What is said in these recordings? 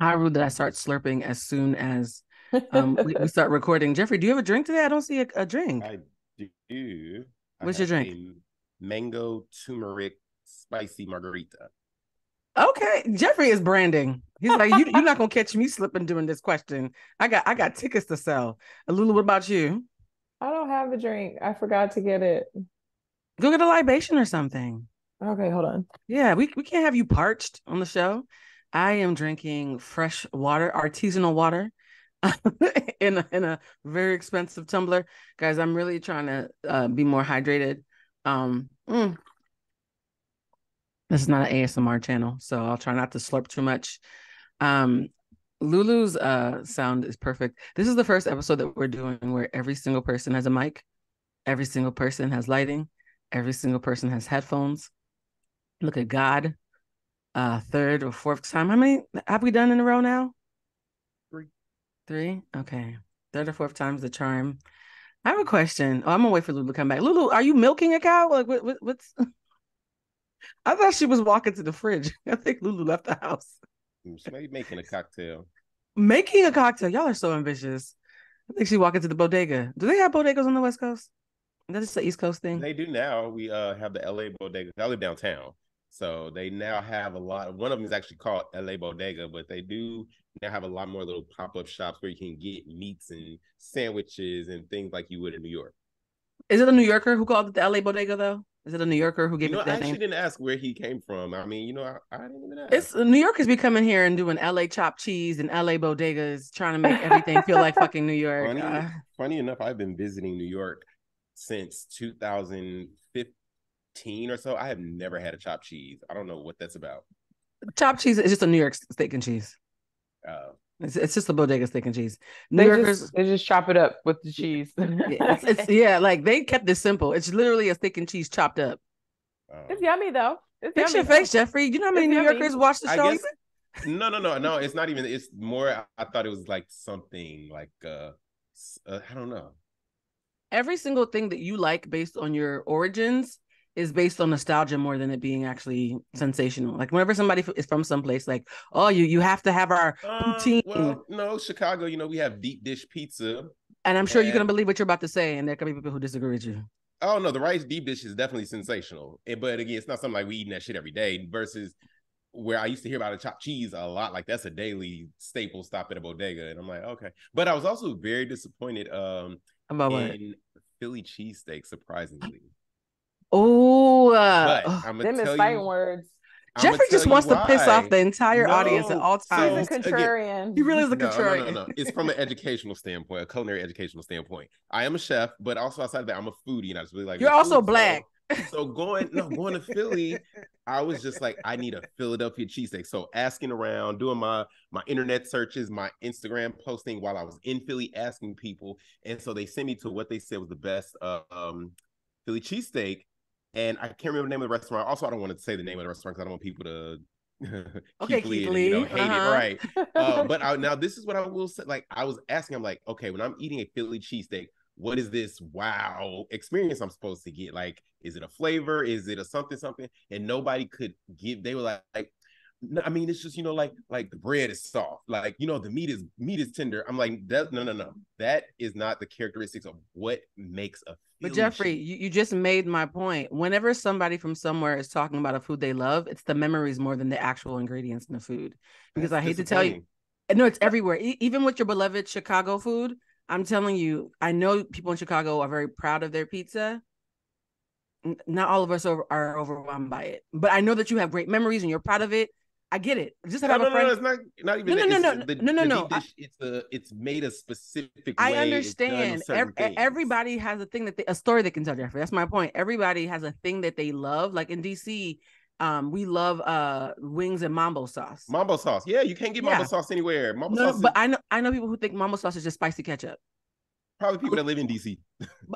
How rude that I start slurping as soon as we start recording. Jeffrey, do you have a drink today? I don't see a drink. I do. I What's your have drink? a mango turmeric spicy margarita. Okay, Jeffrey is branding. He's like, you're not gonna catch me slipping doing this question. I got tickets to sell. Lulu, what about you? I don't have a drink. I forgot to get it. Go get a libation or something. Okay, hold on. Yeah, we can't have you parched on the show. I am drinking fresh water, artisanal water, in a very expensive tumbler. Guys, I'm really trying to be more hydrated. Mm, this is not an ASMR channel, so I'll try not to slurp too much. Um, Lulu's sound is perfect. This is the first episode that we're doing where every single person has a mic, every single person has lighting, every single person has headphones. Look at God. Third or fourth time. How many have we done in a row now? Three. Three? Okay. Third or fourth time's the charm. I have a question. Oh, I'm gonna wait for Lulu to come back. Lulu, are you milking a cow? Like what's I thought she was walking to the fridge. I think Lulu left the house. She may be making a cocktail. Making a cocktail. Y'all are so ambitious. I think she walked into the bodega. Do they have bodegas on the West Coast? That's just the East Coast thing. They do now. We have the LA bodega. I live downtown. So they now have a lot of, one of them is actually called LA Bodega, but they do now have a lot more little pop-up shops where you can get meats and sandwiches and things like you would in New York. Is it a New Yorker who called it the LA Bodega though? Is it a New Yorker who gave it I that actually name? didn't ask where he came from. I mean, I didn't even ask. It's New Yorkers be coming here and doing LA chopped cheese and LA bodegas, trying to make everything feel like fucking New York. Funny enough, I've been visiting New York since 2015 or so. I have never had a chopped cheese. I don't know what that's about. Chopped cheese is just a New York steak and cheese. Uh, It's just a bodega steak and cheese. New They Yorkers, just chop it up with the cheese. it's yeah, like they kept this simple. It's literally a steak and cheese chopped up. It's yummy though. It's Fix yummy your though. face, Jeffrey. You know how many It's New yummy. Yorkers watch the I show? guess no. It's not even. It's more. I thought it was like something like I don't know. Every single thing that you like based on your origins is based on nostalgia more than it being actually sensational. Like whenever somebody is from someplace, like, oh, you have to have our poutine. Well, no, Chicago. We have deep dish pizza, and I'm sure you're gonna believe what you're about to say, and there can be people who disagree with you. Oh no, the rice deep dish is definitely sensational. But again, it's not something like we eating that shit every day. Versus where I used to hear about a chopped cheese a lot, like that's a daily staple stop at a bodega, and I'm like, okay. But I was also very disappointed about what? in Philly cheesesteak, surprisingly. Oh, but I'm gonna them is tell fighting you, words. Jeffrey just wants to piss off the entire audience at No, all He's times. a contrarian. He really is a no, contrarian. no. It's from an educational standpoint, a culinary educational standpoint. I am a chef, but also outside of that, I'm a foodie, and I just really like. You're also food, black. So going to Philly, I was just like, I need a Philadelphia cheesesteak. So asking around, doing my internet searches, my Instagram posting while I was in Philly, asking people, and so they sent me to what they said was the best Philly cheesesteak. And I can't remember the name of the restaurant. Also, I don't want to say the name of the restaurant because I don't want people to okay, Keith Lee, and, hate it, right? But now this is what I will say. Like I was asking, I'm like, okay, when I'm eating a Philly cheesesteak, what is this wow experience I'm supposed to get? Like, is it a flavor? Is it a something? And nobody could give. They were like no, I mean, it's just like the bread is soft, like the meat is tender. I'm like, that no, that is not the characteristics of what makes a. But Jeffrey, you just made my point. Whenever somebody from somewhere is talking about a food they love, it's the memories more than the actual ingredients in the food. Because That's I hate to tell you, no, it's everywhere. Even with your beloved Chicago food, I'm telling you, I know people in Chicago are very proud of their pizza. Not all of us are overwhelmed by it, but I know that you have great memories and you're proud of it. I get it. Just have a friend. No, it's not even no. Deep dish, it's made a specific way. I understand. Everybody has a thing a story they can tell, Jeffrey. That's my point. Everybody has a thing that they love. Like in DC, we love wings and mambo sauce. Mambo sauce. Yeah, you can't get mambo sauce anywhere. Mambo sauce but I know people who think mambo sauce is just spicy ketchup. Probably people that live in DC.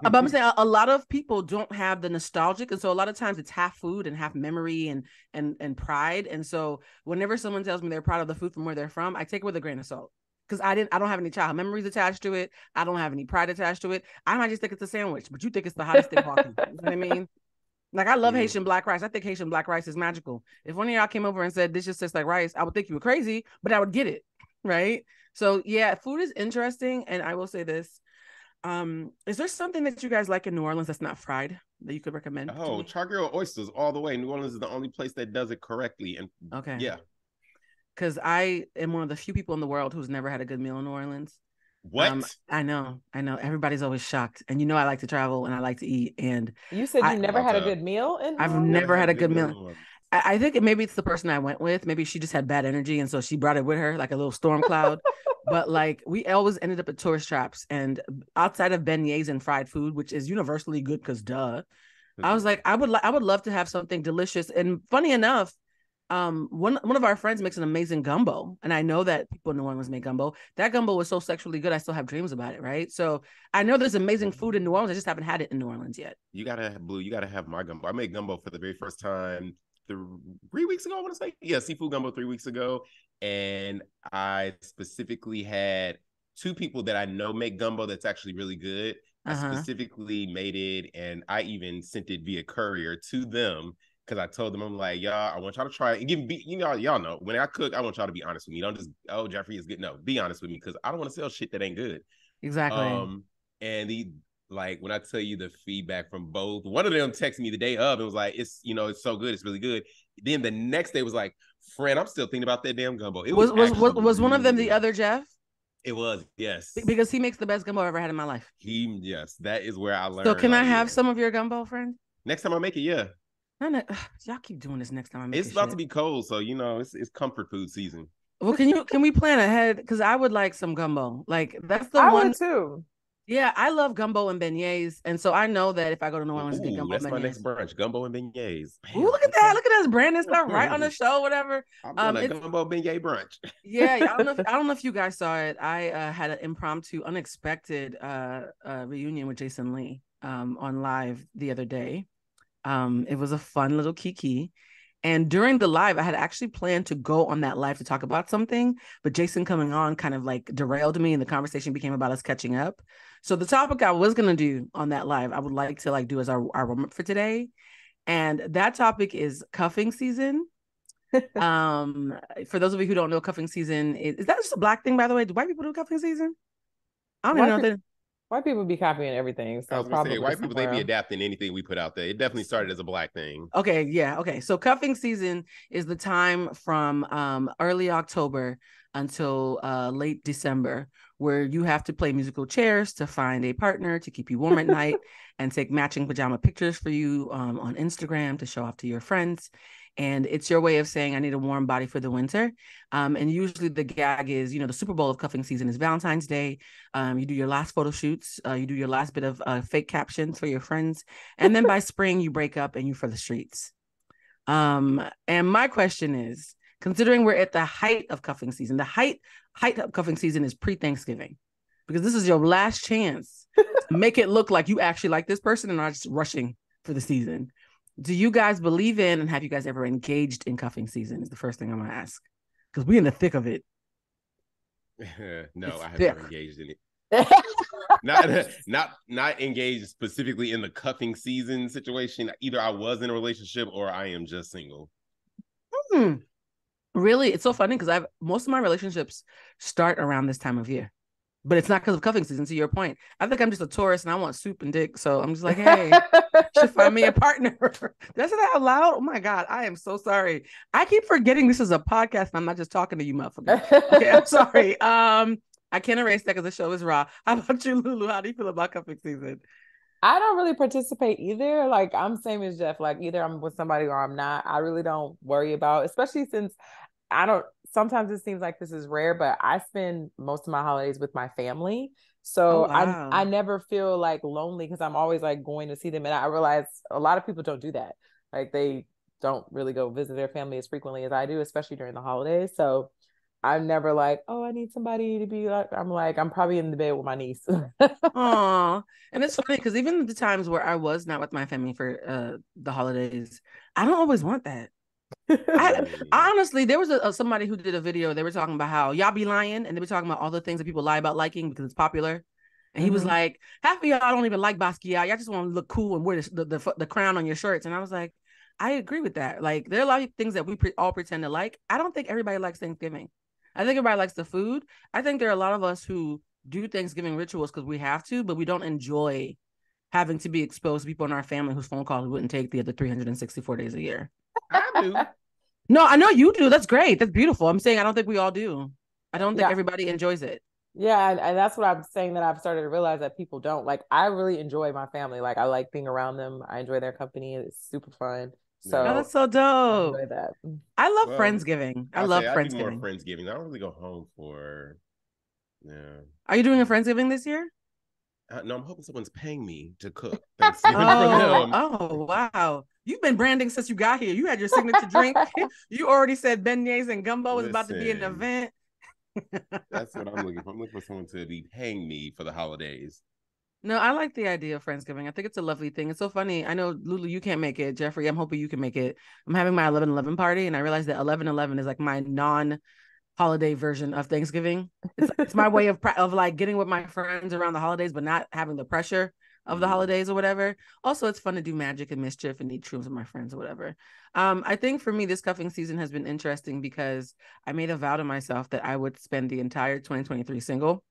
But I'm saying a lot of people don't have the nostalgic, and so a lot of times it's half food and half memory and pride. And so whenever someone tells me they're proud of the food from where they're from, I take it with a grain of salt because I don't have any childhood memories attached to it. I don't have any pride attached to it. I might just think it's a sandwich, but you think it's the hottest thing walking. You know what I mean? Like I love Haitian black rice. I think Haitian black rice is magical. If one of y'all came over and said this just tastes like rice, I would think you were crazy, but I would get it. right? So yeah, food is interesting. And I will say this. Is there something that you guys like in New Orleans that's not fried that you could recommend to Oh, me? char-grilled oysters all the way. New Orleans is the only place that does it correctly. And Okay. yeah. Because I am one of the few people in the world who's never had a good meal in New Orleans. What? I know. Everybody's always shocked. And you know I like to travel and I like to eat. And You said I you never About had a to good meal in New I've Orleans? never had had a a good good meal in meal. New Orleans. I think maybe it's the person I went with. Maybe she just had bad energy, and so she brought it with her like a little storm cloud. But like we always ended up at tourist traps, and outside of beignets and fried food, which is universally good because duh, I was like, I would love to have something delicious. And funny enough, one of our friends makes an amazing gumbo, and I know that people in New Orleans make gumbo. That gumbo was so sexually good, I still have dreams about it. Right, so I know there's amazing food in New Orleans. I just haven't had it in New Orleans yet. You gotta have Blue. You gotta have my gumbo. I made gumbo for the very first time 3 weeks ago. I want to say, yeah, seafood gumbo 3 weeks ago, and I specifically had two people that I know make gumbo that's actually really good. I Uh-huh. specifically made it, and I even sent it via courier to them because I told them, I'm like, y'all, I want y'all to try it. And y'all know when I cook, I want y'all to be honest with me. Don't just, oh, Jeffrey is good. No, be honest with me because I don't want to sell shit that ain't good. Exactly. And the like when I tell you the feedback from both, one of them texted me the day of and was like, it's so good, it's really good. Then the next day was like, friend, I'm still thinking about that damn gumbo. It was actually Was one of them really the good. other Jeff? It was, yes. Because he makes the best gumbo I've ever had in my life. Yes, that is where I So learned. can I Like, have yeah. some of your gumbo, friend? Next time I make it, yeah. Y'all keep doing this next time I make It's a about shit. to be cold, so it's comfort food season. Well, can we plan ahead? Because I would like some gumbo. Like that's the I one. would too. Yeah, I love gumbo and beignets, and so I know that if I go to New Orleans, get Ooh, gumbo that's and my next beignets. brunch. Gumbo and beignets. Ooh, Bam. look at that! Okay. Look at us branding stuff right on the show, whatever. I'm doing a It's gumbo beignet brunch. yeah. I don't know if you guys saw it. I had an impromptu, unexpected reunion with Jason Lee on live the other day. It was a fun little kiki. And during the live, I had actually planned to go on that live to talk about something, but Jason coming on kind of like derailed me and the conversation became about us catching up. So the topic I was going to do on that live, I would like to like do as our warm up for today. And that topic is cuffing season. For those of you who don't know, cuffing season is that just a black thing, by the way? Do white people do cuffing season? I don't even White know people, that. white people be copying everything, I so was gonna say probably white people they somewhere be else. adapting anything we put out there. It definitely started as a black thing. Okay, yeah, okay. So cuffing season is the time from early October until late December, where you have to play musical chairs to find a partner to keep you warm at night and take matching pajama pictures for you on Instagram to show off to your friends. And it's your way of saying, I need a warm body for the winter. And usually the gag is, the Super Bowl of cuffing season is Valentine's Day. You do your last photo shoots, you do your last bit of fake captions for your friends. And then by spring, you break up and you're for the streets. And my question is, considering we're at the height of cuffing season, the height of cuffing season is pre-Thanksgiving, because this is your last chance to make it look like you actually like this person and not just rushing for the season. Do you guys believe in and have you guys ever engaged in cuffing season? Is the first thing I'm gonna ask, because we're in the thick of it. No, It's I have thick. never engaged in it. Not engaged specifically in the cuffing season situation. Either I was in a relationship or I am just single. Really, it's so funny because I've most of my relationships start around this time of year, but it's not because of cuffing season. To your point, I think I'm just a tourist and I want soup and dick, so I'm just like, hey, should find me a partner. That's it out loud. Oh my god, I am so sorry. I keep forgetting this is a podcast and I'm not just talking to you, motherfucker. Okay, I'm sorry. I can't erase that because the show is raw. How about you, Lulu? How do you feel about cuffing season? I don't really participate either. Like I'm same as Jeff. Like either I'm with somebody or I'm not. I really don't worry about, especially since I don't sometimes it seems like this is rare, but I spend most of my holidays with my family. Oh So I wow. never feel like lonely because I'm always like going to see them. And I realize a lot of people don't do that. Like they don't really go visit their family as frequently as I do, especially during the holidays. So I'm never like, oh, I need somebody to be like, I'm like, I'm probably in the bed with my niece. Aw. And it's funny because even the times where I was not with my family for the holidays, I don't always want that. I Mm. honestly, there was somebody who did a video. They were talking about how y'all be lying, and they were talking about all the things that people lie about liking because it's popular. And he was Mhm. like, half of y'all don't even like Basquiat. Y'all just want to look cool and wear the crown on your shirts. And I was like, I agree with that. Like, there are a lot of things that we all pretend to like. I don't think everybody likes Thanksgiving. I think everybody likes the food. I think there are a lot of us who do Thanksgiving rituals because we have to, but we don't enjoy having to be exposed to people in our family whose phone calls we wouldn't take the other 364 days a year. I do. No, I know you do. That's great. That's beautiful. I'm saying I don't think we all do. I don't think Yeah. everybody enjoys it. Yeah, and that's what I'm saying, that I've started to realize that people don't. Like, I really enjoy my family. Like, I like being around them. I enjoy their company. It's super fun. Yeah. Oh, So that's so I dope. enjoy that. I love Well, Friendsgiving. I I'll love say I do more Friendsgiving. Friendsgiving. I don't really go home for. Yeah. Are you doing a Friendsgiving this year? No, I'm hoping someone's paying me to cook Thanksgiving for Oh, them. oh, wow. You've been branding since you got here. You had your signature drink. You already said beignets and gumbo was about to be an Listen, event. that's what I'm looking for. I'm looking for someone to be paying me for the holidays. No, I like the idea of Friendsgiving. I think it's a lovely thing. It's so funny. I know, Lulu, you can't make it. Jeffrey, I'm hoping you can make it. I'm having my 11/11 party, and I realized that 11/11 is like my non-holiday version of Thanksgiving. It's my way of like getting with my friends around the holidays, but not having the pressure of the Mm. holidays or whatever. Also, it's fun to do magic and mischief and eat shrooms with my friends or whatever. I think for me, this cuffing season has been interesting because I made a vow to myself that I would spend the entire 2023 single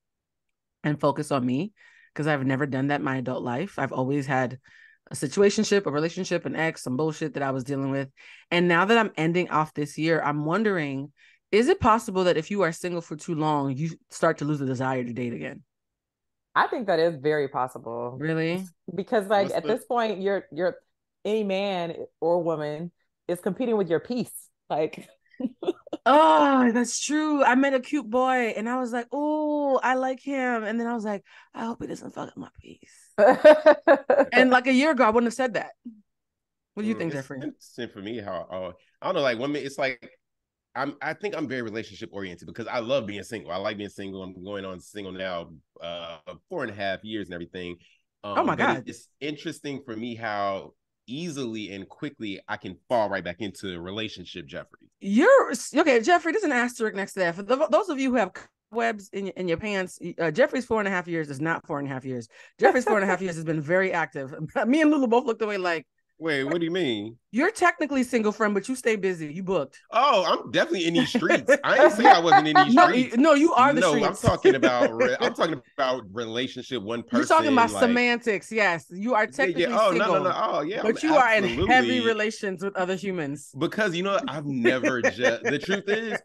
and focus on me, because I've never done that in my adult life. I've always had a situationship, a relationship, an ex, some bullshit that I was dealing with. And now that I'm ending off this year, I'm wondering, is it possible that if you are single for too long, you start to lose the desire to date again? I think that is very possible. Really? Because like What's at the this point, you're any man or woman is competing with your peace. Like Oh, that's true. I met a cute boy and I was like, oh, I like him. And then I was like, I hope he doesn't fuck up my peace. And like a year ago, I wouldn't have said that. What do you think, it's Jeffrey? interesting for me how I don't know, like women, it's like I think I'm very relationship oriented because I love being single. I like being single. I'm going on single now, 4.5 years and everything. Oh my But God. it's interesting for me how easily and quickly I can fall right back into a relationship, Jeffrey. You're okay, Jeffrey. There's an asterisk next to that. For those of you who have webs in your pants, Jeffrey's 4.5 years is not 4.5 years. Jeffrey's 4.5 years has been very active. Me and Lulu both looked away like, Wait, what do you mean? you're technically single, friend, but you stay busy. You booked. Oh, I'm definitely in these streets. I ain't say I wasn't in these No, streets. no, you are the No, streets. I'm talking about relationship, one You're talking person, about like semantics. Yes, you are yeah, yeah. technically Oh, no, no, no. single, Oh, yeah, I'm but you are in heavy absolutely relations with other humans. because you know what? I've never just the truth is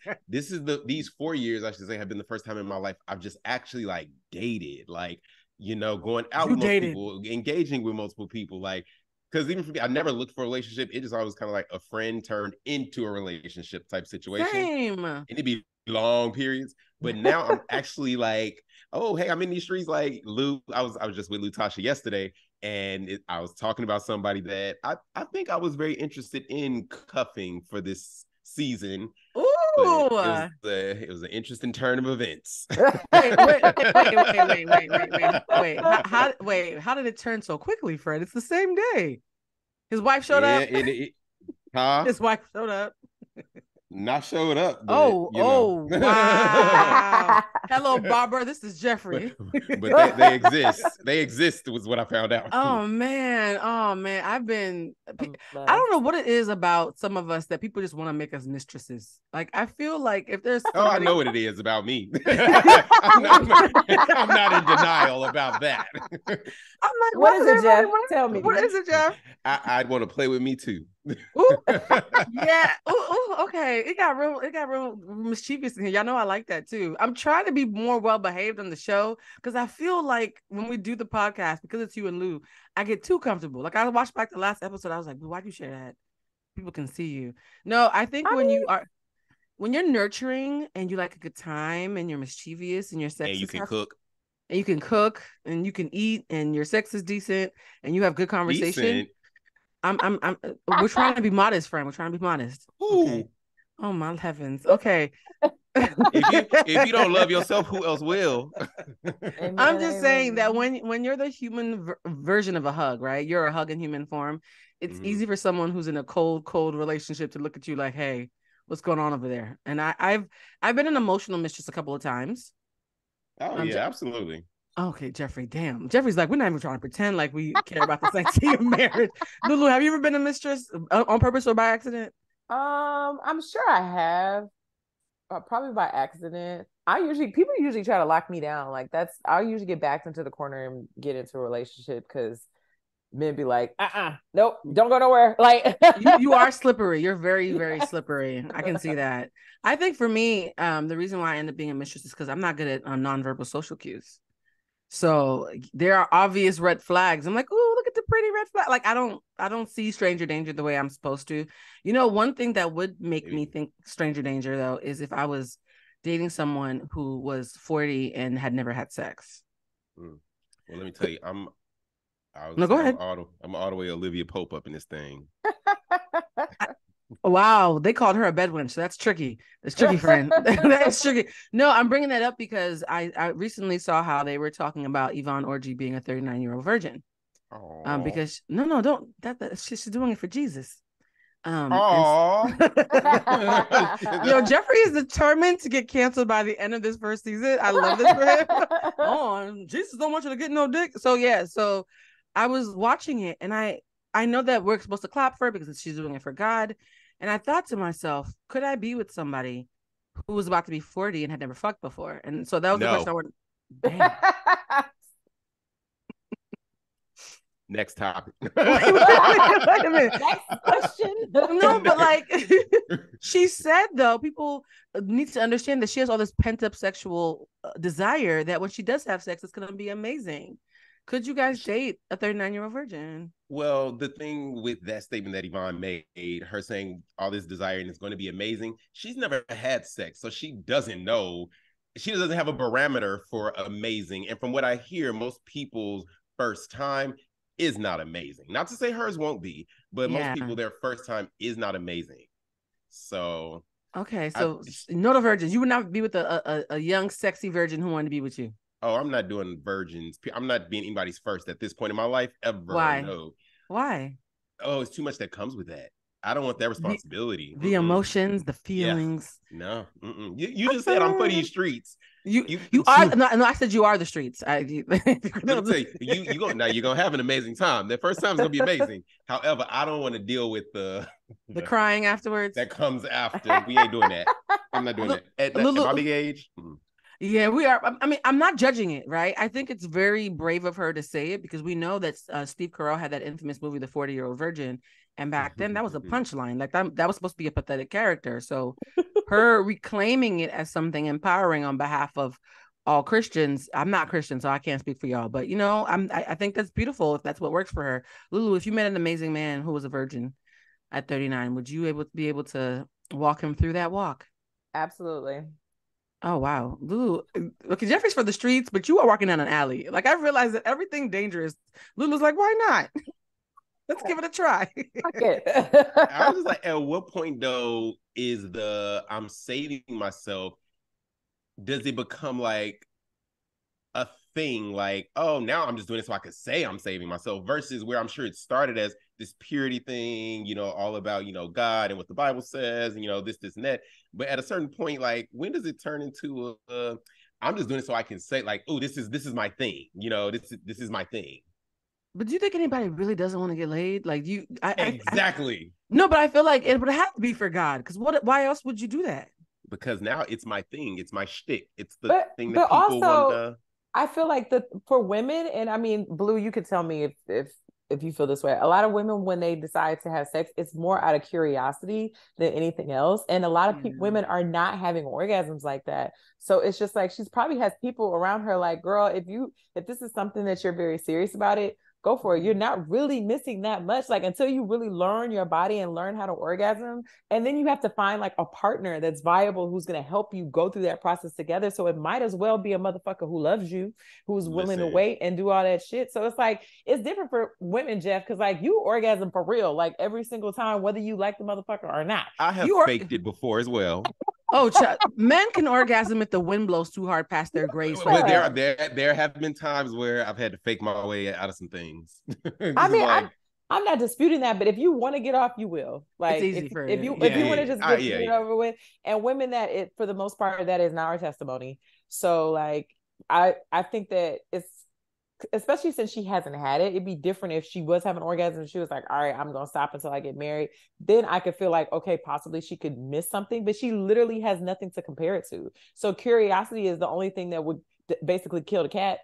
these 4 years, I should say, have been the first time in my life I've just actually like dated, like going out You with multiple dated. people, engaging with multiple people, like because even for me, I never looked for a relationship. It just always kind of like a friend turned into a relationship type situation. Same. And it'd be long periods. But now I'm actually like, oh, hey, I'm in these streets. Like Lou, I was just with Lou Tasha yesterday, and I was talking about somebody that I think I was very interested in cuffing for this season. But Ooh. it was an interesting turn of events. Wait. How did it turn so quickly, Fred? It's the same day. His wife showed Yeah, up. huh? His wife showed up. Not showed up, but Oh, wow. Hello, Barbara. This is Jeffrey. but they exist. They exist was what I found out. Oh man. I don't know what it is about some of us that people just want to make us mistresses. Like I feel like if there's somebody... I know what it is about me. I'm not in denial about that. I'm like, what is it, Jeff? Tell me. What is it, Jeff? I'd want to play with me too. Ooh, yeah. Ooh, okay. It got real mischievous in here. Y'all know I like that too. I'm trying to be more well behaved on the show because I feel like when we do the podcast, because it's you and Lou, I get too comfortable. Like I watched back the last episode, I was like, why'd you share that? People can see you. No, I think when you're nurturing and you like a good time and you're mischievous and your sex and you is can cook. And you can cook and you can eat and your sex is decent and you have good conversation. Decent. We're trying to be modest, friend. We're trying to be modest. Ooh. Okay. Oh my heavens. Okay. if you don't love yourself, who else will? Amen, I'm just saying that amen. when you're the human version of a hug, right? You're a hug in human form. It's easy for someone who's in a cold relationship to look at you like, hey, what's going on over there? And I've been an emotional mistress a couple of times. Oh yeah, absolutely. Okay, Jeffrey. Damn. Jeffrey's like, we're not even trying to pretend like we care about the sanctity of marriage. Lulu, have you ever been a mistress on purpose or by accident? I'm sure I have. Probably by accident. People usually try to lock me down. Like I'll usually get backed into the corner and get into a relationship because men be like, nope, don't go nowhere. Like you are slippery. You're very, very slippery. I can see that. I think for me, the reason why I end up being a mistress is because I'm not good at nonverbal social cues. So there are obvious red flags. I'm like, oh, look at the pretty red flag. Like I don't see stranger danger the way I'm supposed to. You know, one thing that would make me think stranger danger though is if I was dating someone who was 40 and had never had sex. Well, let me tell you, Go ahead. I'm all the way Olivia Pope up in this thing. Wow, they called her a bedwench. So that's tricky. That's tricky, friend. That's tricky. No, I'm bringing that up because I recently saw how they were talking about Yvonne Orji being a 39-year-old virgin. Because don't she's doing it for Jesus. Jeffrey is determined to get canceled by the end of this first season. I love this for him. Jesus don't want you to get no dick. So yeah, so I was watching it and I know that we're supposed to clap for her because she's doing it for God. And I thought to myself, could I be with somebody who was about to be 40 and had never fucked before? And so that was the question I wanted. Damn. Next topic. Wait a minute. Next question. No, but like she said, though, people need to understand that she has all this pent up sexual desire that when she does have sex, it's going to be amazing. Could you guys date a 39-year-old virgin? Well, the thing with that statement that Yvonne made, her saying all this desire and it's going to be amazing, she's never had sex, so she doesn't know. She doesn't have a barometer for amazing. And from what I hear, most people's first time is not amazing. Not to say hers won't be, but most people, their first time is not amazing. So okay, so not a virgin. You would not be with a young, sexy virgin who wanted to be with you. Oh, I'm not doing virgins. I'm not being anybody's first at this point in my life ever. Why? No. Why? Oh, it's too much that comes with that. I don't want that responsibility. The emotions, the feelings. Yeah. No. You just said I'm for these streets. You are. No, I said you are the streets. Let me tell you, you're gonna have an amazing time. The first time is gonna be amazing. However, I don't want to deal with the crying afterwards. That comes after. We ain't doing that. I'm not doing that. At my big age. Yeah, we are. I mean, I'm not judging it, right? I think it's very brave of her to say it because we know that Steve Carell had that infamous movie, The 40-Year-Old Virgin. And back then that was a punchline. Like that was supposed to be a pathetic character. So her reclaiming it as something empowering on behalf of all Christians. I'm not Christian, so I can't speak for y'all. But I think that's beautiful if that's what works for her. Lulu, if you met an amazing man who was a virgin at 39, would you be able to walk him through that walk? Absolutely. Oh wow, Lulu. Okay, Jeffrey's for the streets, but you are walking down an alley. Like I realized that everything dangerous. Lulu's like, why not? Let's give it a try. I was just like, at what point though is I'm saving myself? Does it become like a thing? Like, oh, now I'm just doing it so I can say I'm saving myself versus where I'm sure it started as this purity thing, all about, God and what the Bible says and, this and that. But at a certain point, like, when does it turn into I'm just doing it so I can say like, oh, this is my thing. This is my thing. But do you think anybody really doesn't want to get laid? Like exactly. No, but I feel like it would have to be for God. Because why else would you do that? Because now it's my thing. It's my shtick. It's the thing that people want to. I feel like for women, and I mean, Blue, you could tell me if you feel this way. A lot of women, when they decide to have sex, it's more out of curiosity than anything else. And a lot of women are not having orgasms like that. So it's just like, she's probably has people around her like, girl, if this is something that you're very serious about it, go for it. You're not really missing that much. Like until you really learn your body and learn how to orgasm. And then you have to find like a partner that's viable, who's going to help you go through that process together. So it might as well be a motherfucker who loves you, who's willing to wait and do all that shit. So it's like, it's different for women, Jeff, because like you orgasm for real, like every single time, whether you like the motherfucker or not. I have faked it before as well. Oh, men can orgasm if the wind blows too hard past their graves. But there have been times where I've had to fake my way out of some things. I mean, I'm not disputing that, but if you want to get off, you will. Like it's easy if you want to just get it over with, and women for the most part, that is not our testimony. So like I think that especially since she hasn't had it, it'd be different if she was having orgasm and she was like, all right, I'm gonna stop until I get married. Then I could feel like, okay, possibly she could miss something, but she literally has nothing to compare it to. So curiosity is the only thing that would basically kill the cat.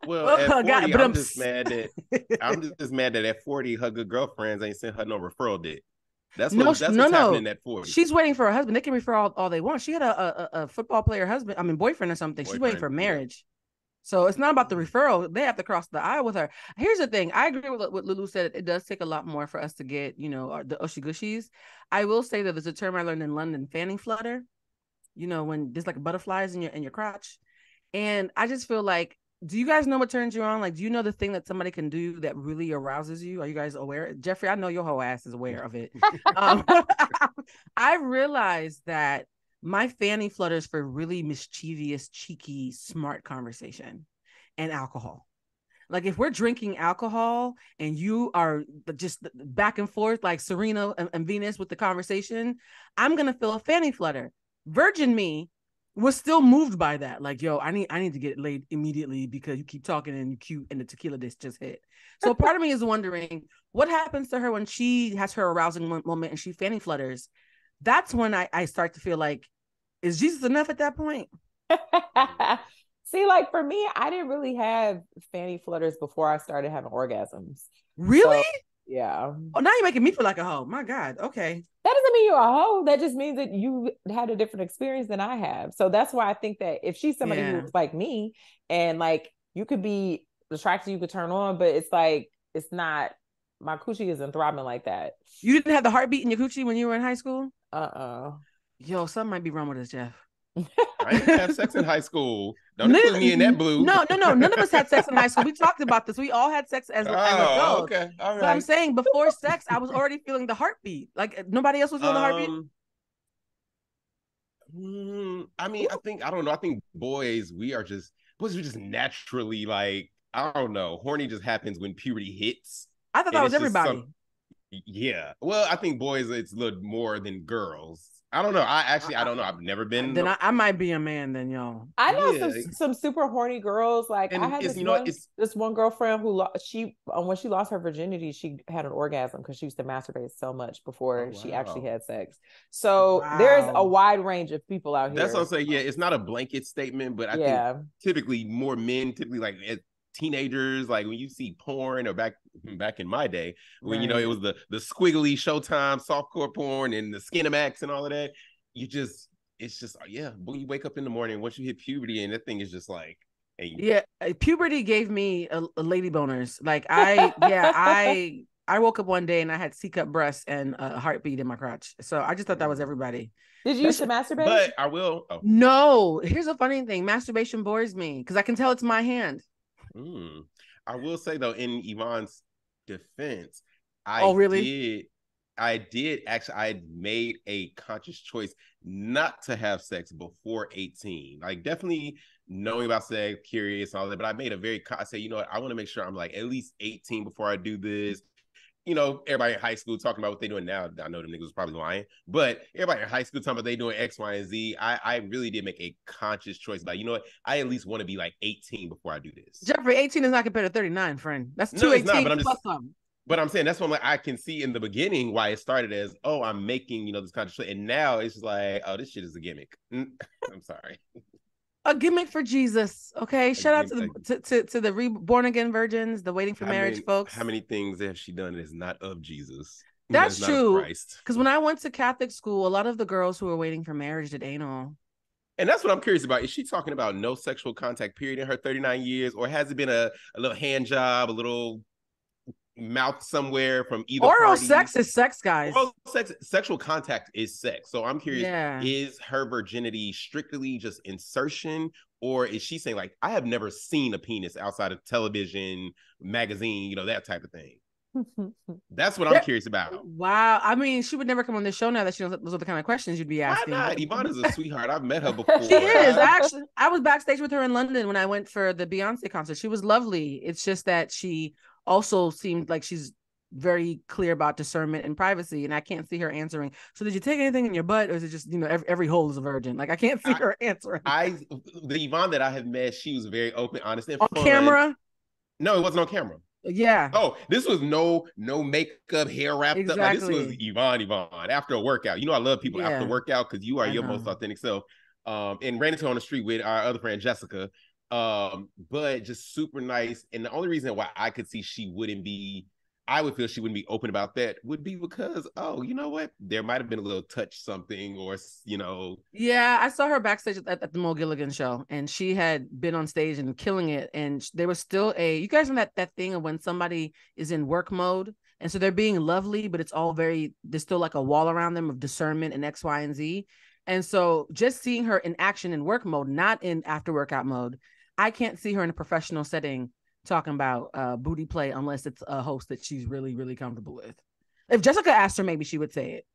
Well, at 40, God, I'm just mad that at 40, her good girlfriends ain't sent her no referral debt. That's what's happening at 40. She's waiting for her husband. They can refer all they want. She had a football player husband, boyfriend or something. She's waiting for marriage. Yeah. So it's not about the referral. They have to cross the aisle with her. Here's the thing. I agree with what Lulu said. It does take a lot more for us to get, the ushy gushies. I will say that there's a term I learned in London, fanning flutter. When there's like butterflies in your crotch. And I just feel like, do you guys know what turns you on? Like, do you know the thing that somebody can do that really arouses you? Are you guys aware? Jeffrey, I know your whole ass is aware of it. I realized that my fanny flutters for really mischievous, cheeky, smart conversation and alcohol. Like if we're drinking alcohol and you are just back and forth like Serena and Venus with the conversation, I'm going to feel a fanny flutter. Virgin me was still moved by that. Like, yo, I need to get laid immediately because you keep talking and you cute and the tequila disc just hit. So part of me is wondering what happens to her when she has her arousing moment and she fanny flutters. That's when I start to feel like, is Jesus enough at that point? See, like for me, I didn't really have fanny flutters before I started having orgasms. Really? So, yeah. Oh, now you're making me feel like a hoe. My God. Okay. That doesn't mean you're a hoe. That just means that you had a different experience than I have. So that's why I think that if she's somebody who's like me and like you could be attracted, you could turn on, but it's like, it's not, my coochie isn't throbbing like that. You didn't have the heartbeat in your coochie when you were in high school? Uh-uh. Yo, something might be wrong with us, Jeff. I didn't have sex in high school. Don't include me in that, Blue. No. None of us had sex in high school. We talked about this. We all had sex as adults. Okay. All right. But I'm saying before sex, I was already feeling the heartbeat. Like nobody else was feeling the heartbeat. I mean, I don't know. I think boys are just naturally like, I don't know. Horny just happens when puberty hits. I thought that was everybody. Yeah. Well, I think boys, it's a little more than girls. I don't know. I don't know. I've never been. Then I might be a man then, y'all. I know some super horny girls. Like I had this one girlfriend who when she lost her virginity, she had an orgasm because she used to masturbate so much before she actually had sex. So there's a wide range of people out here. That's what I'm saying. Yeah, it's not a blanket statement, but I think typically more men, like teenagers, like when you see porn or back in my day when it was the squiggly Showtime softcore porn and the Skinamax and all of that, it's just when you wake up in the morning once you hit puberty and that thing is just like puberty gave me a lady boners. Like I woke up one day and I had C-cup breasts and a heartbeat in my crotch, so I just thought that was everybody. Did you used to masturbate? But I will. No, here's a funny thing. Masturbation bores me because I can tell it's my hand. I will say though, in Yvonne's defense, I did actually. I made a conscious choice not to have sex before 18. Like definitely knowing about sex, curious, and all that. But I made I say, you know what? I want to make sure I'm like at least 18 before I do this. Everybody in high school talking about what they're doing now. I know them niggas was probably lying, but everybody in high school talking about they doing X, Y, and Z. I really did make a conscious choice about, you know what? I at least want to be like 18 before I do this. Jeffrey, 18 is not compared to 39, friend. That's 218 plus something. But I'm saying that's what I can see in the beginning why it started as, oh, I'm making, this conscious choice. And now it's just like, oh, this shit is a gimmick. I'm sorry. A gimmick for Jesus. Okay. Shout out to the reborn again virgins, the waiting for marriage folks. How many things has she done that is not of Jesus? That's true. Because when I went to Catholic school, a lot of the girls who were waiting for marriage did anal. And that's what I'm curious about. Is she talking about no sexual contact period in her 39 years? Or has it been a little hand job, a little mouth somewhere from either oral party? Sex is sex, guys. Sexual contact is sex. So I'm curious, is her virginity strictly just insertion, or is she saying like, I have never seen a penis outside of television, magazine, that type of thing? That's what I'm curious about. Wow. I mean, she would never come on this show now that she knows those are the kind of questions you'd be asking. Why not? Yvonne is a sweetheart. I've met her before. She is. Actually, I was backstage with her in London when I went for the Beyonce concert. She was lovely. It's just that she also seemed like she's very clear about discernment and privacy, and I can't see her answering. So did you take anything in your butt, or is it just every hole is a virgin? Like I can't see her answering. The Yvonne that I have met, she was very open, honest, and on fun. camera. No, it wasn't on camera. Yeah. Oh, this was no makeup, hair wrapped up. Like this was Exactly. Yvonne after a workout. You know, I love people after Yeah. workout because you are I your most know. authentic self. And ran into her on the street with our other friend Jessica. But just super nice. And the only reason why I could see she wouldn't be, I would feel she wouldn't be open about that would be because, oh, you know what? There might have been a little touch something or, you know. Yeah, I saw her backstage at the Mo Gilligan show, and she had been on stage and killing it. And there was still you guys know that thing of when somebody is in work mode, and so they're being lovely, but it's all there's still like a wall around them of discernment and X, Y, and Z. And so just seeing her in action in work mode, not in after workout mode, I can't see her in a professional setting talking about booty play unless it's a host that she's really, really comfortable with. If Jessica asked her, maybe she would say it.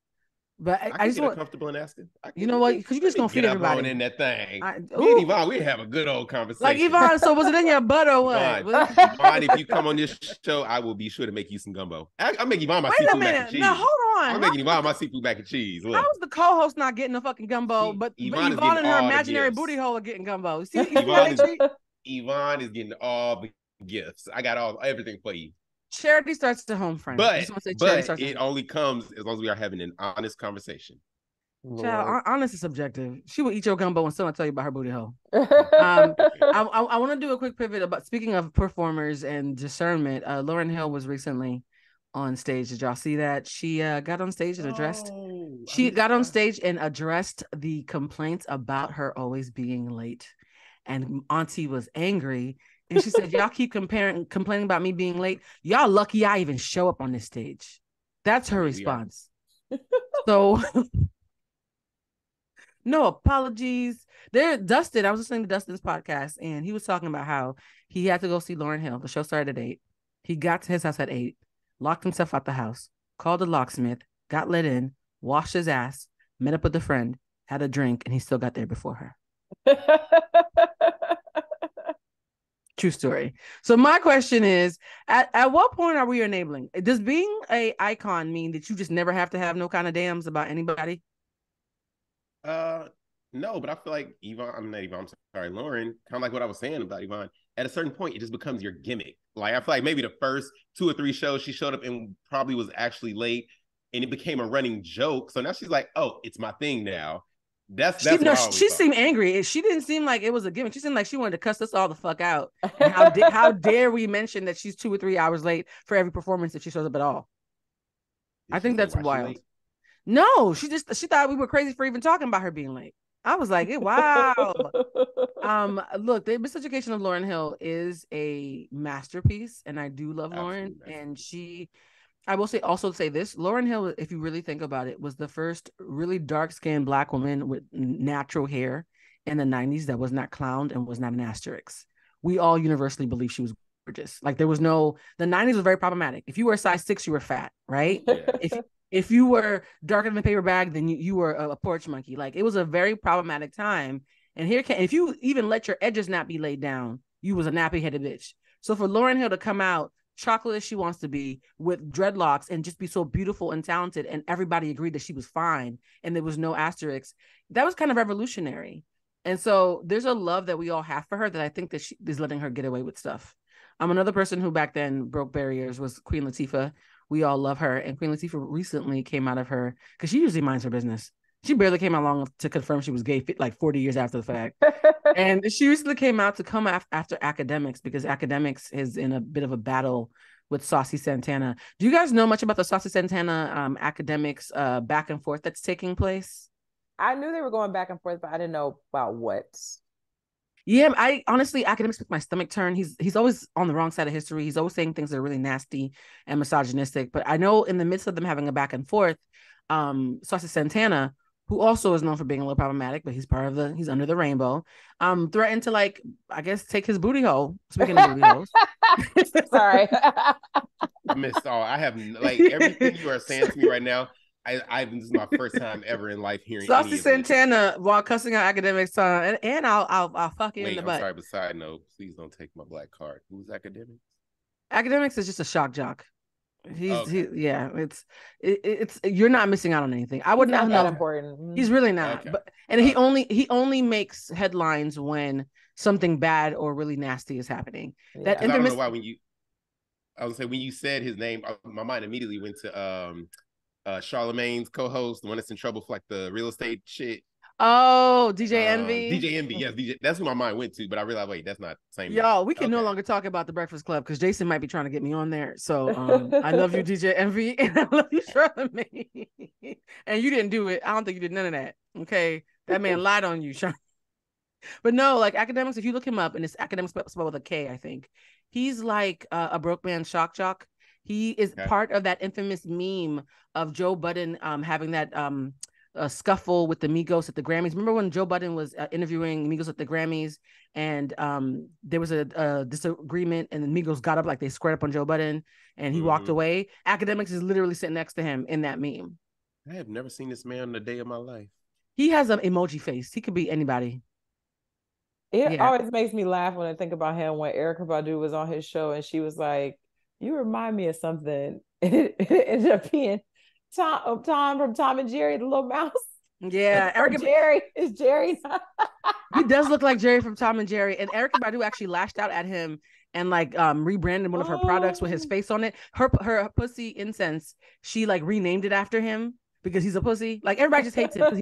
But I I can just get her want, comfortable in asking. you know what? Because you're Let just me gonna get feed up on everybody. in that thing. Me and Ooh, Yvonne, we have a good old like conversation. Yvonne. So was it in your butt or what? Yvonne, Yvonne, if you come on this show, I will be sure to make you some gumbo. I'll make Yvonne my Wait a seafood mac and minute. Now cheese. hold on. I'm making Yvonne my seafood mac and cheese. Look, How's the co-host not getting a fucking gumbo, but Yvonne is Yvonne getting and her all the imaginary gifts. booty hole are getting gumbo? You see how Yvonne they is treat? Yvonne is getting all the gifts. I got everything for you. Charity starts at home, friend. I just want to say charity But starts at it home. only comes as long as we are having an honest conversation. Child, honest is subjective. She will eat your gumbo and still not tell you about her booty hole. Lord. I want to do a quick pivot about speaking of performers and discernment. Lauryn Hill was recently on stage. Did y'all see that? She got on stage and addressed. Oh, She got on stage and addressed the complaints about her always being late, and Auntie was angry. And she said, "Y'all keep complaining about me being late. Y'all lucky I even show up on this stage." That's her response. So no apologies. Dustin, I was listening to Dustin's podcast, and he was talking about how he had to go see Lauryn Hill. The show started at 8. He got to his house at 8, locked himself out the house, called the locksmith, got let in, washed his ass, met up with a friend, had a drink, and he still got there before her. True story. So my question is, at what point are we enabling? Does being a icon mean that you just never have to have no kind of dams about anybody? No, but I feel like I'm not Yvonne, I'm sorry, Lauryn, kind of like what I was saying about Yvonne, at a certain point, it just becomes your gimmick. Like, I feel like maybe the first 2 or 3 shows she showed up and probably was actually late, and it became a running joke. So now she's like, oh, it's my thing now. That's what I always she thought. seemed angry. She didn't seem like it was a gimmick. She seemed like she wanted to cuss us all the fuck out. And how dare we mention that she's 2 or 3 hours late for every performance that she shows up at all? I think that's wild. No, she thought we were crazy for even talking about her being late. I was like, wow. Look, the Miseducation of Lauryn Hill is a masterpiece, and I do love Lauryn. And I will say this: Lauryn Hill, if you really think about it, was the first really dark-skinned Black woman with natural hair in the 90s that was not clowned and was not an asterisk. We all universally believe she was gorgeous. Like the 90s was very problematic. If you were a size 6, you were fat, right? Yeah. If you were darker than the paper bag, then you were a porch monkey. Like it was a very problematic time. And if you even let your edges not be laid down, you was a nappy-headed bitch. So for Lauryn Hill to come out chocolate as she wants to be with dreadlocks and just be so beautiful and talented, and everybody agreed that she was fine and there was no asterisks, that was kind of revolutionary. And so there's a love that we all have for her that I think that she is letting her get away with stuff. Another person who back then broke barriers was Queen Latifah. We all love her. And Queen Latifah recently came out of her, because she usually minds her business. She barely came out long to confirm she was gay like 40 years after the fact. And she recently came out to come after Academics, because Academics is in a bit of a battle with Saucy Santana. Do you guys know much about the Saucy Santana Academics back and forth that's taking place? I knew they were going back and forth, but I didn't know about what. Yeah, I honestly, Academics make my stomach turn. He's always on the wrong side of history. He's always saying things that are really nasty and misogynistic. But I know in the midst of them having a back and forth, Saucy Santana, who also is known for being a little problematic, but he's under the rainbow, threatened to, like, I guess, take his booty hole. Speaking of booty holes. Sorry. I missed all. I have, like, everything you are saying to me right now. This is my first time ever in life hearing Saucy Santana while cussing out Academics, and I'll fuck you in the butt. I'm sorry, but side note, please don't take my black card. Who's Academics? Academics is just a shock jock. It's you're not missing out on anything. I wouldn't know that important. He's really not. Okay. But he only makes headlines when something bad or really nasty is happening. That I don't know infamous. why I would say when you said his name, my mind immediately went to Charlemagne's co-host, the one that's in trouble for like the real estate shit. Oh, DJ Envy. DJ Envy, yes, DJ. That's who my mind went to, but I realized, wait, that's not the same name. Y'all, we can no Okay. longer talk about the Breakfast Club because Jason might be trying to get me on there. So I love you, DJ Envy, and I love you, Charlamagne. And you didn't do it. I don't think you did none of that. Okay. That man lied on you, Sean. But no, like Academics, if you look him up, and it's Academics spelled with a K, I think. He's like a broke man shock jock. He is part of that infamous meme of Joe Budden having that scuffle with the Migos at the Grammys. Remember when Joe Budden was interviewing Migos at the Grammys, and there was a disagreement, and the Migos got up, like they squared up on Joe Budden, and he walked away. Academics is literally sitting next to him in that meme. I have never seen this man in a day of my life. He has an emoji face. He could be anybody. It always makes me laugh when I think about him when Erykah Badu was on his show and she was like, "You remind me of something." It ended up being Tom from Tom and Jerry, the little mouse. Yeah, Jerry is Jerry. He does look like Jerry from Tom and Jerry. And Erykah Badu actually lashed out at him and like rebranded one of her products with his face on it. Her pussy incense, she like renamed it after him because he's a pussy. Like everybody just hates him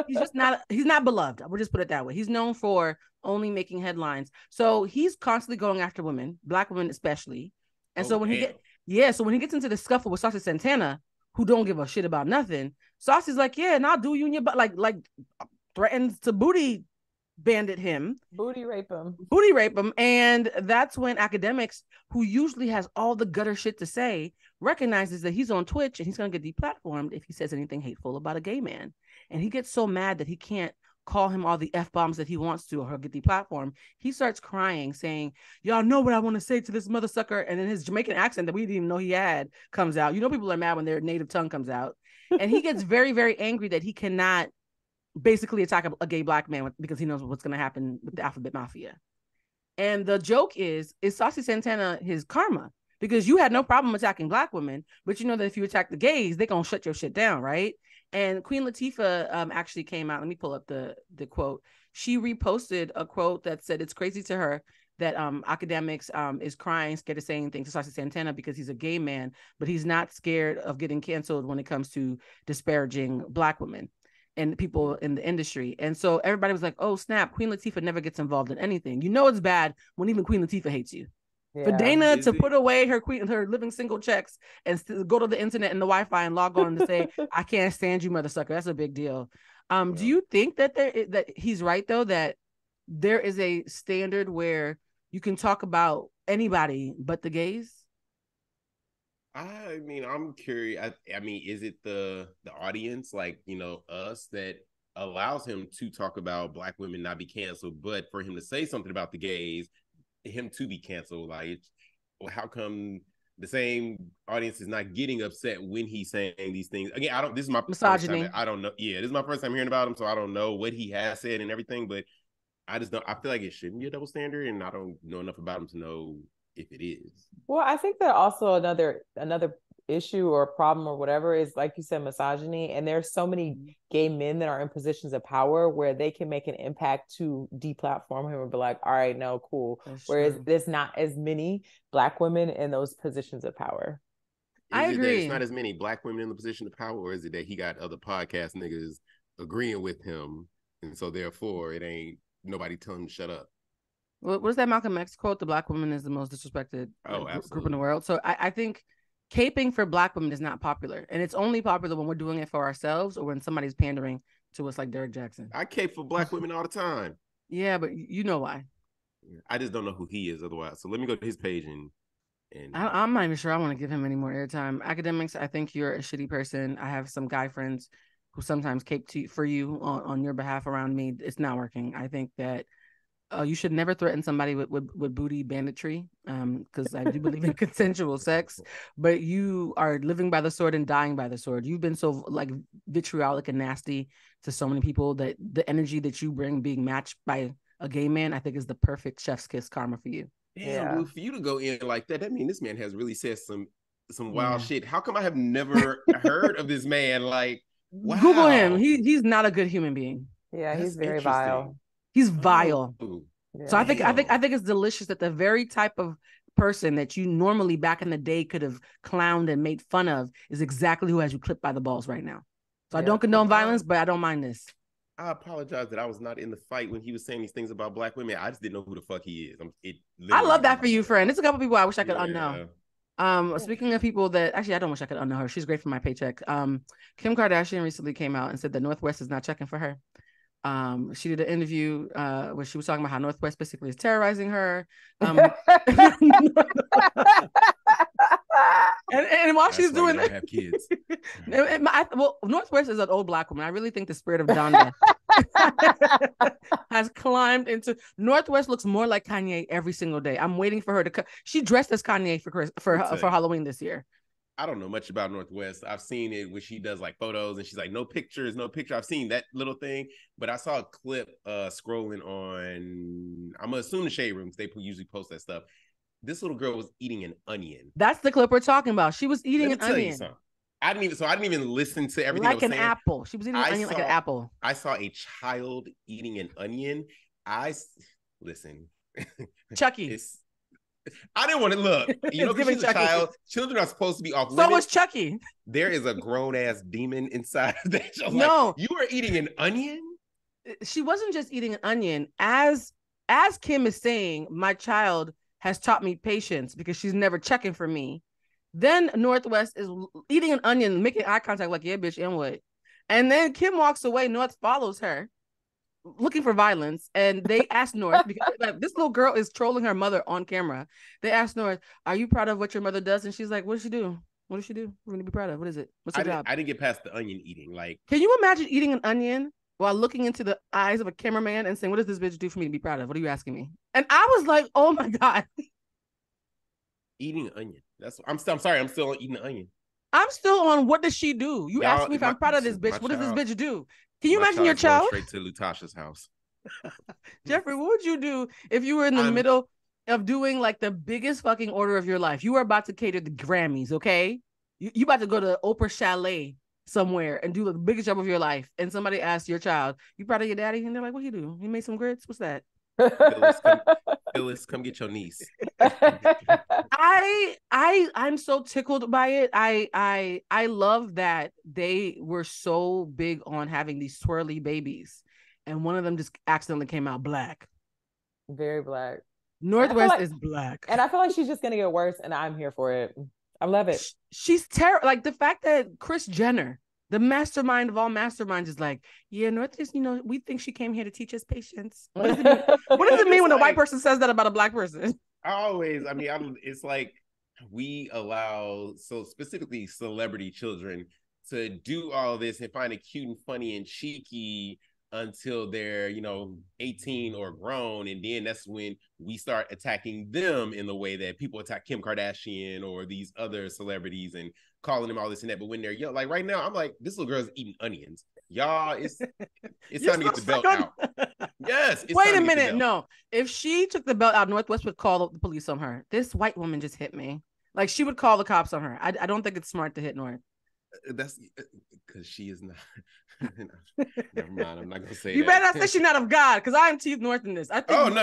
because he's not beloved. We'll just put it that way. He's known for only making headlines. So he's constantly going after women, Black women especially. And so when he gets into the scuffle with Saucy Santana, who don't give a shit about nothing, Saucy's like, yeah, and I'll do you in your butt, like threatens to booty rape him. And that's when Academics, who usually has all the gutter shit to say, recognizes that he's on Twitch and he's gonna get deplatformed if he says anything hateful about a gay man. And he gets so mad that he can't call him all the F-bombs that he wants to, or he'll get deplatformed. He starts crying, saying, y'all know what I want to say to this mother sucker. And then his Jamaican accent that we didn't even know he had comes out. You know, people are mad when their native tongue comes out. And he gets very, very angry that he cannot basically attack a gay Black man because he knows what's going to happen with the Alphabet Mafia. And the joke is Saucy Santana his karma? Because you had no problem attacking Black women, but you know that if you attack the gays, they're going to shut your shit down, right? And Queen Latifah actually came out. Let me pull up the quote. She reposted a quote that said it's crazy to her that Academics is crying, scared of saying things to Saucy Santana because he's a gay man, but he's not scared of getting canceled when it comes to disparaging Black women and people in the industry. And so everybody was like, oh, snap, Queen Latifah never gets involved in anything. You know it's bad when even Queen Latifah hates you. Yeah. For Dana to put away her living single checks and go to the internet and the Wi-Fi and log on and to say, I can't stand you, mother sucker. That's a big deal. Do you think that that he's right, though, that there is a standard where you can talk about anybody but the gays? I mean, I'm curious. I mean, is it the audience, like, you know, us, that allows him to talk about Black women not be canceled, but for him to say something about the gays, him to be canceled? Like, how come the same audience is not getting upset when he's saying these things? Again, this is my misogyny. First time, I don't know. Yeah, this is my first time hearing about him, so I don't know what he has said and everything, but I just don't. I feel like it shouldn't be a double standard, and I don't know enough about him to know if it is. Well, I think that also another issue or problem or whatever is, like you said, misogyny. And there's so many gay men that are in positions of power where they can make an impact to deplatform him and be like, all right, no, cool. That's Whereas true. There's not as many Black women in those positions of power. I agree. It's not as many Black women in the position of power, or is it that he got other podcast niggas agreeing with him, and so therefore it ain't nobody telling him to shut up? What's that Malcolm X quote? The Black woman is the most disrespected group in the world. So I think caping for Black women is not popular, and it's only popular when we're doing it for ourselves or when somebody's pandering to us, like Derek Jackson. I cape for Black women all the time. Yeah, but you know why? I just don't know who he is otherwise. So let me go to his page and I'm not even sure I want to give him any more airtime. Academics, I think you're a shitty person. I have some guy friends who sometimes cape for you on your behalf around me. It's not working. I think that you should never threaten somebody with booty banditry, because I do believe in consensual sex, but you are living by the sword and dying by the sword. You've been so like vitriolic and nasty to so many people that the energy that you bring being matched by a gay man, I think, is the perfect chef's kiss karma for you. Damn, Blue, for you to go in like that means this man has really said some wild shit. How come I have never heard of this man? Like, wow. Google him. He's not a good human being. Yeah, he's very vile. He's vile. So Yeah. I think it's delicious that the very type of person that you normally back in the day could have clowned and made fun of is exactly who has you clipped by the balls right now. So I don't condone violence, but I don't mind this. I apologize that I was not in the fight when he was saying these things about Black women. I just didn't know who the fuck he is. I love that for you, friend. There's a couple people I wish I could unknow. Yeah. Speaking of people that actually I don't wish I could unknow her. She's great for my paycheck. Kim Kardashian recently came out and said that Northwest is not checking for her. She did an interview where she was talking about how Northwest basically is terrorizing her. And while she's doing that, have kids. Well, Northwest is an old Black woman. I really think the spirit of Donda has climbed into Northwest. Looks more like Kanye every single day. I'm waiting for her to. She dressed as Kanye for Halloween this year. I don't know much about Northwest. I've seen it where she does like photos and she's like, no pictures, no picture. I've seen that little thing, but I saw a clip scrolling on, I'm gonna assume the Shade Rooms. They usually post that stuff. This little girl was eating an onion. That's the clip we're talking about. She was eating an onion. I didn't even listen to everything. Like an apple. She was eating an onion like an apple. I saw a child eating an onion. Listen. Chucky. I didn't want to look. You know, because she's a child. Children are supposed to be off limits. So was Chucky. There is a grown ass demon inside of that. No, like, you are eating an onion. She wasn't just eating an onion. As Kim is saying, my child has taught me patience because she's never checking for me. Then Northwest is eating an onion, making eye contact, like, yeah, bitch, and what? And then Kim walks away. North follows her, looking for violence, and they asked North because like, this little girl is trolling her mother on camera. They asked North, "Are you proud of what your mother does?" And she's like, "What does she do? What does she do? We're gonna be proud of. What is it? What's her job?" I didn't get past the onion eating. Like, can you imagine eating an onion while looking into the eyes of a cameraman and saying, "What does this bitch do for me to be proud of? What are you asking me?" And I was like, "Oh my god." Eating an onion. I'm sorry. I'm still eating an onion. I'm still on. What does she do? You asked me if I'm proud of this bitch. What does this bitch do? Can you imagine your child straight to Lutasha's house? Jeffrey, what would you do if you were in the middle of doing like the biggest fucking order of your life? You were about to cater the Grammys, okay? You about to go to Oprah Chalet somewhere and do the biggest job of your life, and somebody asks your child, "You proud of your daddy?" And they're like, "What he do? He made some grits. What's that?" Phyllis, come get your niece. I'm so tickled by it. I love that they were so big on having these swirly babies, and one of them just accidentally came out Black. Very Black. Northwest is Black, and I feel like she's just gonna get worse, and I'm here for it. I love it. She's terrible. Like the fact that Kris Jenner, the mastermind of all masterminds, is like, yeah, Northwest, we think she came here to teach us patience. What does it mean when a white person says that about a Black person? It's like we allow, so specifically celebrity children, to do all this and find it cute and funny and cheeky until they're 18 or grown, and then that's when we start attacking them in the way that people attack Kim Kardashian or these other celebrities and calling them all this and that. But when they're young, like right now, I'm like, this little girl's eating onions. Y'all, it's time to get the belt out. Yes. Wait a minute. No, if she took the belt out, Northwest would call the police on her. This white woman just hit me. Like, she would call the cops on her. I don't think it's smart to hit North. That's because she is not. Never mind. I'm not gonna say. You better not say she's not of God, because I am Team North in this. I think. Oh no!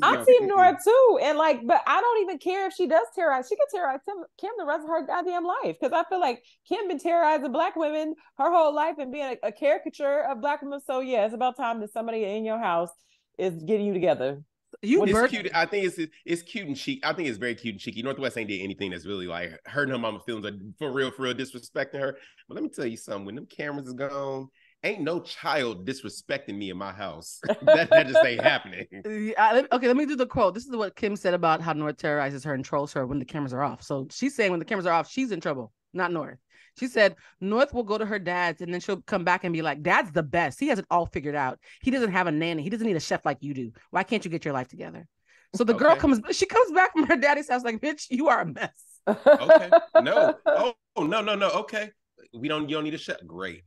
I'm Team North too, and but I don't even care if she does terrorize. She can terrorize Kim the rest of her goddamn life, because I feel like Kim been terrorizing Black women her whole life and being a caricature of Black women. So yeah, it's about time that somebody in your house is getting you together. It's cute. I think it's cute and chic. I think it's very cute and cheeky. Northwest ain't did anything that's really like hurting her mama feelings or for real disrespecting her. But let me tell you something. When them cameras is gone, ain't no child disrespecting me in my house. that just ain't happening. Okay, let me do the quote. This is what Kim said about how North terrorizes her and trolls her when the cameras are off. So she's saying when the cameras are off, she's in trouble, not North. She said North will go to her dad's and then she'll come back and be like, "Dad's the best. He has it all figured out. He doesn't have a nanny. He doesn't need a chef like you do. Why can't you get your life together?" So the girl comes back from her daddy's house like, "Bitch, you are a mess." Okay. No. Oh, no. Okay. You don't need a chef. Great.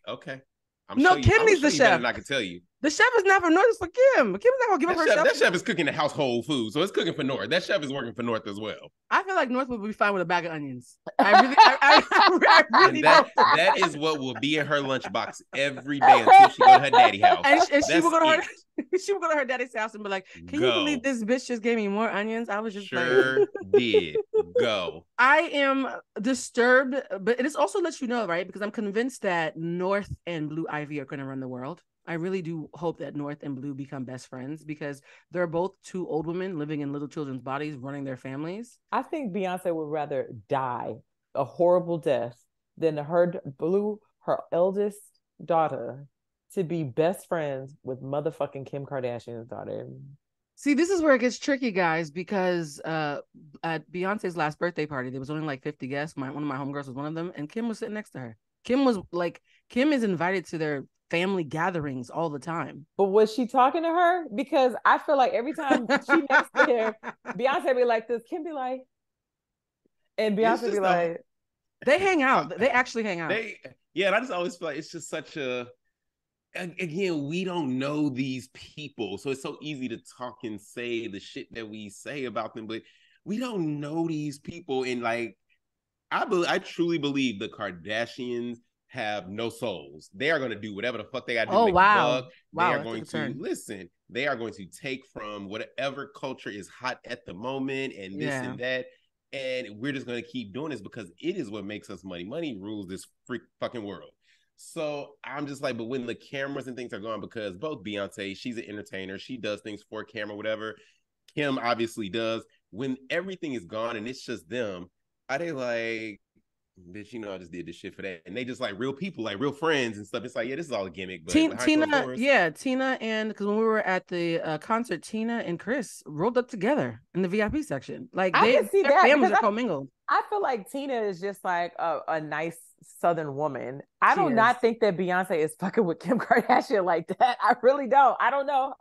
Okay. No, Kim I'm gonna needs show the you better chef. than I can tell you. The chef is not for North, it's for Kim. Kim's not gonna give up her chef. That chef is cooking the household food, so it's cooking for North. That chef is working for North as well. I feel like North would be fine with a bag of onions. I really that is what will be in her lunchbox every day until she go to her daddy's house. And she will go to her she will go to her daddy's house and be like, "Can you believe this bitch just gave me more onions? I was just sure did. Go. I am disturbed, but it is also lets you know, right? Because I'm convinced that North and Blue Ivy are going to run the world. I really do hope that North and Blue become best friends because they're both two old women living in little children's bodies, running their families. I think Beyonce would rather die a horrible death than her eldest daughter, to be best friends with motherfucking Kim Kardashian's daughter. See, this is where it gets tricky, guys, because at Beyonce's last birthday party, there was only like 50 guests. One of my homegirls was one of them, and Kim was sitting next to her. Kim is invited to their family gatherings all the time. But was she talking to her? Because I feel like every time she next to her, Beyonce be like this, Kim be like, and Beyonce be like, they hang out. They actually hang out. And I just always feel like it's just such a, again, we don't know these people, so it's so easy to talk and say the shit that we say about them, but we don't know these people. And like, I truly believe the Kardashians have no souls. They are going to do whatever the fuck they got to do. Oh, wow. They are going to listen. They are going to take from whatever culture is hot at the moment and this and that. And we're just going to keep doing this because it is what makes us money. Money rules this freak fucking world. So I'm just like, but when the cameras and things are gone, because both Beyonce, she's an entertainer. She does things for camera, whatever. Kim obviously does. When everything is gone and it's just them, are they like, bitch, I just did this shit for that. And they just like real people, like real friends and stuff. It's like, yeah, this is all a gimmick. But Tina, and because when we were at the concert, Tina and Chris rolled up together in the VIP section. Like their families are commingled. I feel like Tina is just like a nice Southern woman. I do not think that Beyonce is fucking with Kim Kardashian like that. I really don't. I don't know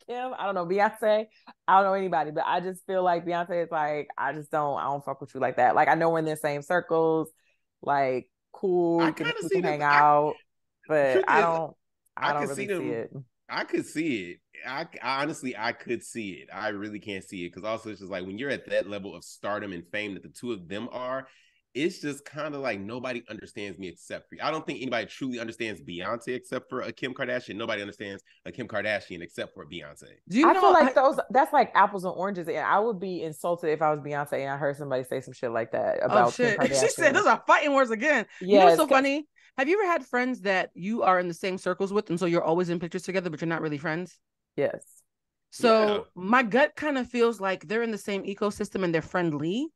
Kim. I don't know Beyonce. I don't know anybody, but I just feel like Beyonce is like, I don't fuck with you like that. Like, I know we're in the same circles, like, cool, we can hang out, but I don't really see it. I could see it. I honestly could see it. I really can't see it because also it's just like when you're at that level of stardom and fame that the two of them are, it's just kind of like nobody understands me except for you. I don't think anybody truly understands Beyonce except for a Kim Kardashian. Nobody understands a Kim Kardashian except for Beyonce. I feel like that's like apples and oranges. And I would be insulted if I was Beyonce and I heard somebody say some shit like that about Kim Kardashian. She said those are fighting words again. Yeah, you know what's so funny? Have you ever had friends that you are in the same circles with, and so you're always in pictures together, but you're not really friends? Yes. So my gut kind of feels like they're in the same ecosystem and they're friendly.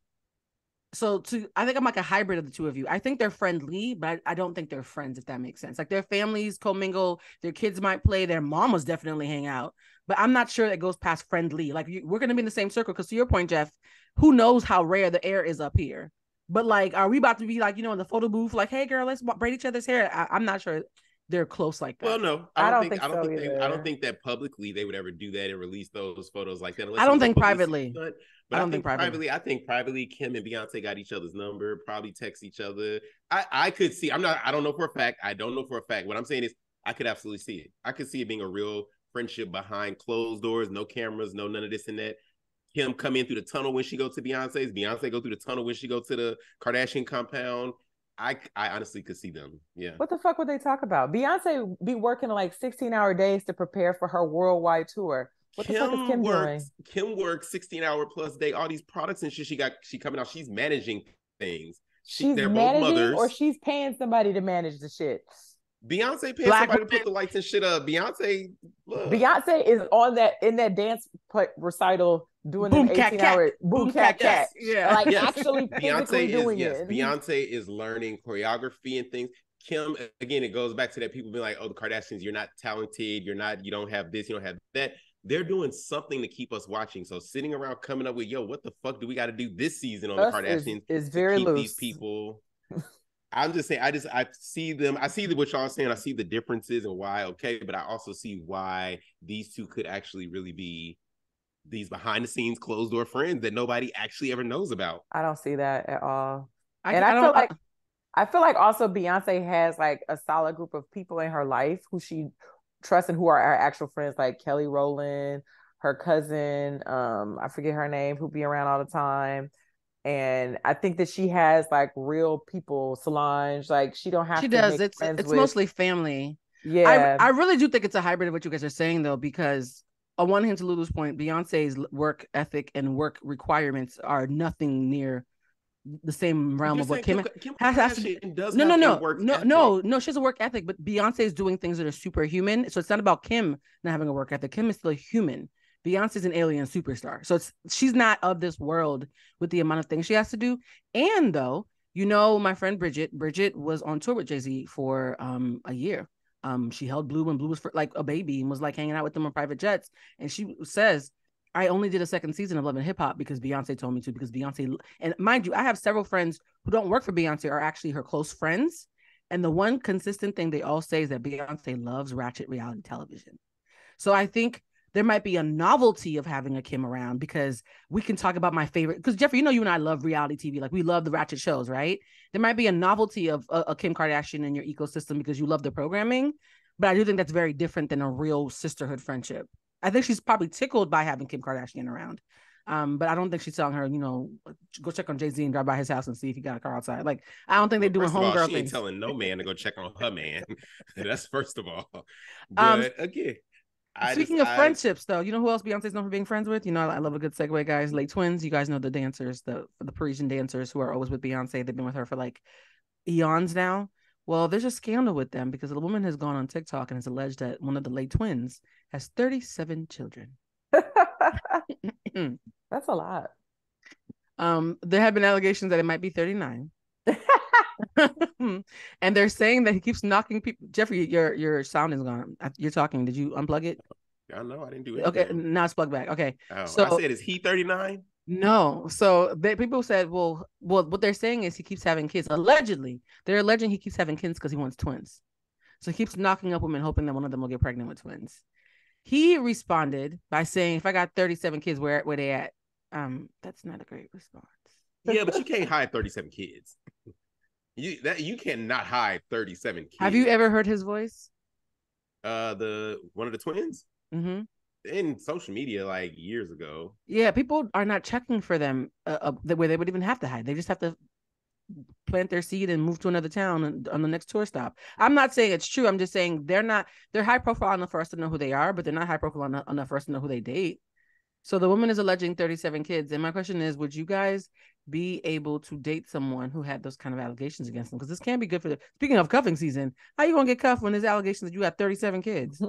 So I think I'm like a hybrid of the two of you. I think they're friendly, but I don't think they're friends, if that makes sense. Like their families commingle, their kids might play, their mamas definitely hang out, but I'm not sure that goes past friendly. Like we're going to be in the same circle because to your point, Jeff, who knows how rare the air is up here. But like, are we about to be like, in the photo booth, like, hey girl, let's braid each other's hair? I'm not sure they're close like that. Well, no, I don't think that publicly they would ever do that and release those photos like that. I don't think privately. But I think privately, Kim and Beyonce got each other's number, probably text each other. I could see. I don't know for a fact. I don't know for a fact. What I'm saying is I could absolutely see it. I could see it being a real friendship behind closed doors, no cameras, no none of this and that. Kim come in through the tunnel when she go to Beyonce's. Beyonce go through the tunnel when she go to the Kardashian compound. I honestly could see them. Yeah. What the fuck would they talk about? Beyonce be working like 16-hour days to prepare for her worldwide tour. What the fuck is Kim doing? Kim works 16-hour plus day. All these products and shit she coming out. She's managing things. They're both mothers, or she's paying somebody to manage the shit. Beyonce paying somebody to put the lights and shit up. Beyonce is in that dance recital doing boom, them 18-hour boom cat. Yeah, like actually physically doing it. Beyonce is learning choreography and things. Kim, again, it goes back to that people being like, oh, the Kardashians, you're not talented, you don't have this, you don't have that. They're doing something to keep us watching. So sitting around coming up with, what the fuck do we got to do this season on the Kardashians? Is very keep loose. These people. I'm just saying, I see them. I see what y'all saying. I see the differences and why. Okay, but I also see why these two could actually really be these behind the scenes, closed door friends that nobody actually ever knows about. I don't see that at all. I feel like I feel like also Beyonce has like a solid group of people in her life who she trusts and who are our actual friends, like Kelly Rowland, her cousin, I forget her name, who be around all the time. And I think that she has like real people, Solange, like she don't She have to does. make It's friends it's with, mostly family. yeah. I really do think it's a hybrid of what you guys are saying though, because on one hand, to Lulu's point, Beyonce's work ethic and work requirements are nothing near the same realm You're of what saying Kim Kim has to be. Kardashian does No, no, have a no, work no, ethic. no, no. She has a work ethic, but Beyonce is doing things that are superhuman. So it's not about Kim not having a work ethic. Kim is still a human. Beyonce's an alien superstar. So she's not of this world with the amount of things she has to do. And though, my friend Bridget was on tour with Jay-Z for a year. She held Blue when Blue was for, like a baby and was like hanging out with them on private jets. And she says, I only did a second season of Love and Hip Hop because Beyonce told me to, because Beyonce, and mind you, I have several friends who don't work for Beyonce are actually her close friends. And the one consistent thing they all say is that Beyonce loves ratchet reality television. So I think there might be a novelty of having a Kim around, because we can talk about my favorite. Because Jeffrey, you and I love reality TV. Like we love the ratchet shows, right? There might be a novelty of a Kim Kardashian in your ecosystem because you love the programming. But I do think that's very different than a real sisterhood friendship. I think she's probably tickled by having Kim Kardashian around. But I don't think she's telling her, go check on Jay-Z and drive by his house and see if he got a car outside. Like, I don't think they're Well, doing first of all, homegirl she ain't things. telling no man to go check on her man. That's first of all. Um, But again, Speaking of friendships, though, you know who else Beyonce's known for being friends with? I love a good segue, guys. Late Twins. You guys know the dancers, the Parisian dancers who are always with Beyonce. They've been with her for like eons now. Well, there's a scandal with them because the woman has gone on TikTok and has alleged that one of the Late Twins has 37 children. That's a lot. There have been allegations that it might be 39. And they're saying that he keeps knocking people. Jeffrey, your sound is gone. You're talking. Did you unplug it? I know I didn't do Okay, anything. now it's plugged back. Okay, Oh, I so said, is he 39? no. So people said, well, what they're saying is he keeps having kids. Allegedly, they're alleging he keeps having kids because he wants twins. So he keeps knocking up women, hoping that one of them will get pregnant with twins. He responded by saying, "If I got 37 kids, where they at?" That's not a great response. Yeah, but you can't hide 37 kids. You cannot hide 37 kids. Have you ever heard his voice? The one of the twins? Mm-hmm. In social media like years ago. Yeah, people are not checking for them where they would even have to hide. They just have to plant their seed and move to another town on the next tour stop. I'm not saying it's true. I'm just saying they're high profile enough for us to know who they are, but they're not high profile enough for us to know who they date. So the woman is alleging 37 kids. And my question is, would you guys be able to date someone who had those kind of allegations against them? Because this can't be good for speaking of cuffing season, how you gonna get cuffed when there's allegations that you have 37 kids?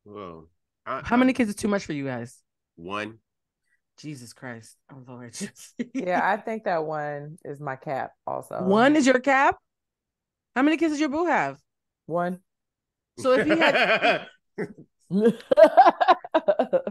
Well, how many kids is too much for you guys? One. Jesus Christ. Oh Lord. Yeah, I think that one is my cap also. One is your cap? How many kids does your boo have? One. So if he had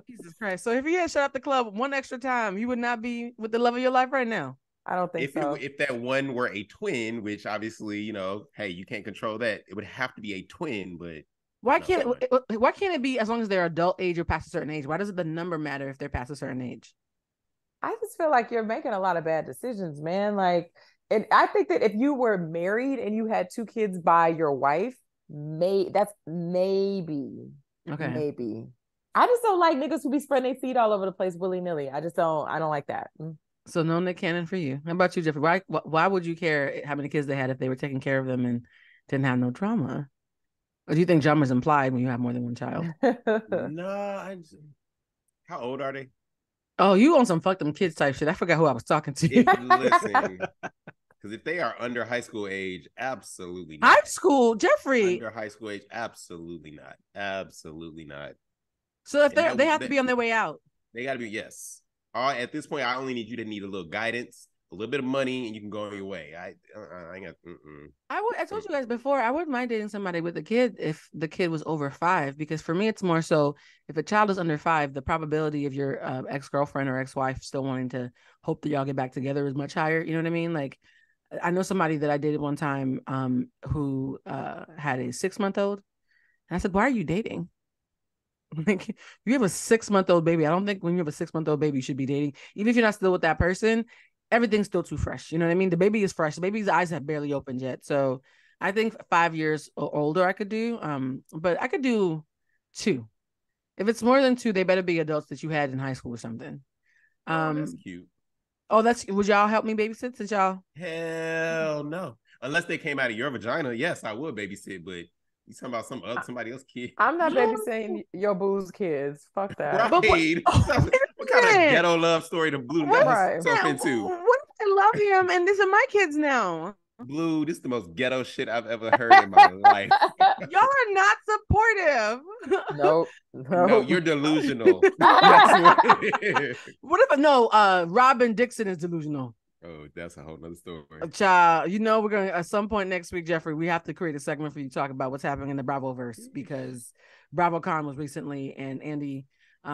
Jesus Christ. So if he had shut up the club one extra time, you would not be with the love of your life right now. I don't think so. If that one were a twin, which obviously, hey, you can't control that. It would have to be a twin, but why can't it be as long as they're adult age or past a certain age? Why does the number matter if they're past a certain age? I just feel like you're making a lot of bad decisions, man. Like, and I think that if you were married and you had 2 kids by your wife, that's maybe. Okay. Maybe. I just don't like niggas who be spreading their feet all over the place willy-nilly. I don't like that. So no Nick Cannon for you. How about you, Jeffrey? Why would you care how many kids they had if they were taking care of them and didn't have no trauma? Or do you think drama is implied when you have more than one child? No, how old are they? Oh, you on some fuck them kids type shit. I forgot who I was talking to. Listen, because if they are under high school age, absolutely not. High school, Jeffrey. Under high school age, absolutely not. Absolutely not. So if they have to be on their way out. They got to be, yes. At this point, I only need you to need a little guidance, a little bit of money, and you can go on your way. I got. I told you guys before, I wouldn't mind dating somebody with a kid if the kid was over 5, because for me, it's more so if a child is under 5, the probability of your ex-girlfriend or ex-wife still wanting to hope that y'all get back together is much higher. You know what I mean? Like, I know somebody that I dated one time who had a 6-month-old. And I said, why are you dating? Like, you have a 6-month-old baby. I don't think when you have a 6-month-old baby, you should be dating. Even if you're not still with that person, everything's still too fresh. You know what I mean? The baby is fresh. The baby's eyes have barely opened yet. So I think 5 years or older I could do. But I could do 2. If it's more than 2, they better be adults that you had in high school or something. Oh, that's cute. Oh, would y'all help me babysit since y'all? Hell no. Unless they came out of your vagina, yes, I would babysit. But you talking about somebody else kid? I'm not babysitting your boo's kids. Fuck that. Right. What kind of ghetto love story to Blue got herself into? What if I love him and these are my kids now? Blue, this is the most ghetto shit I've ever heard in my life. Y'all are not supportive. Nope. No, you're delusional. What if Robin Dixon is delusional? Oh, that's a whole nother story. Child, we're gonna at some point next week, Jeffrey. We have to create a segment for you to talk about what's happening in the Bravoverse because BravoCon was recently, and Andy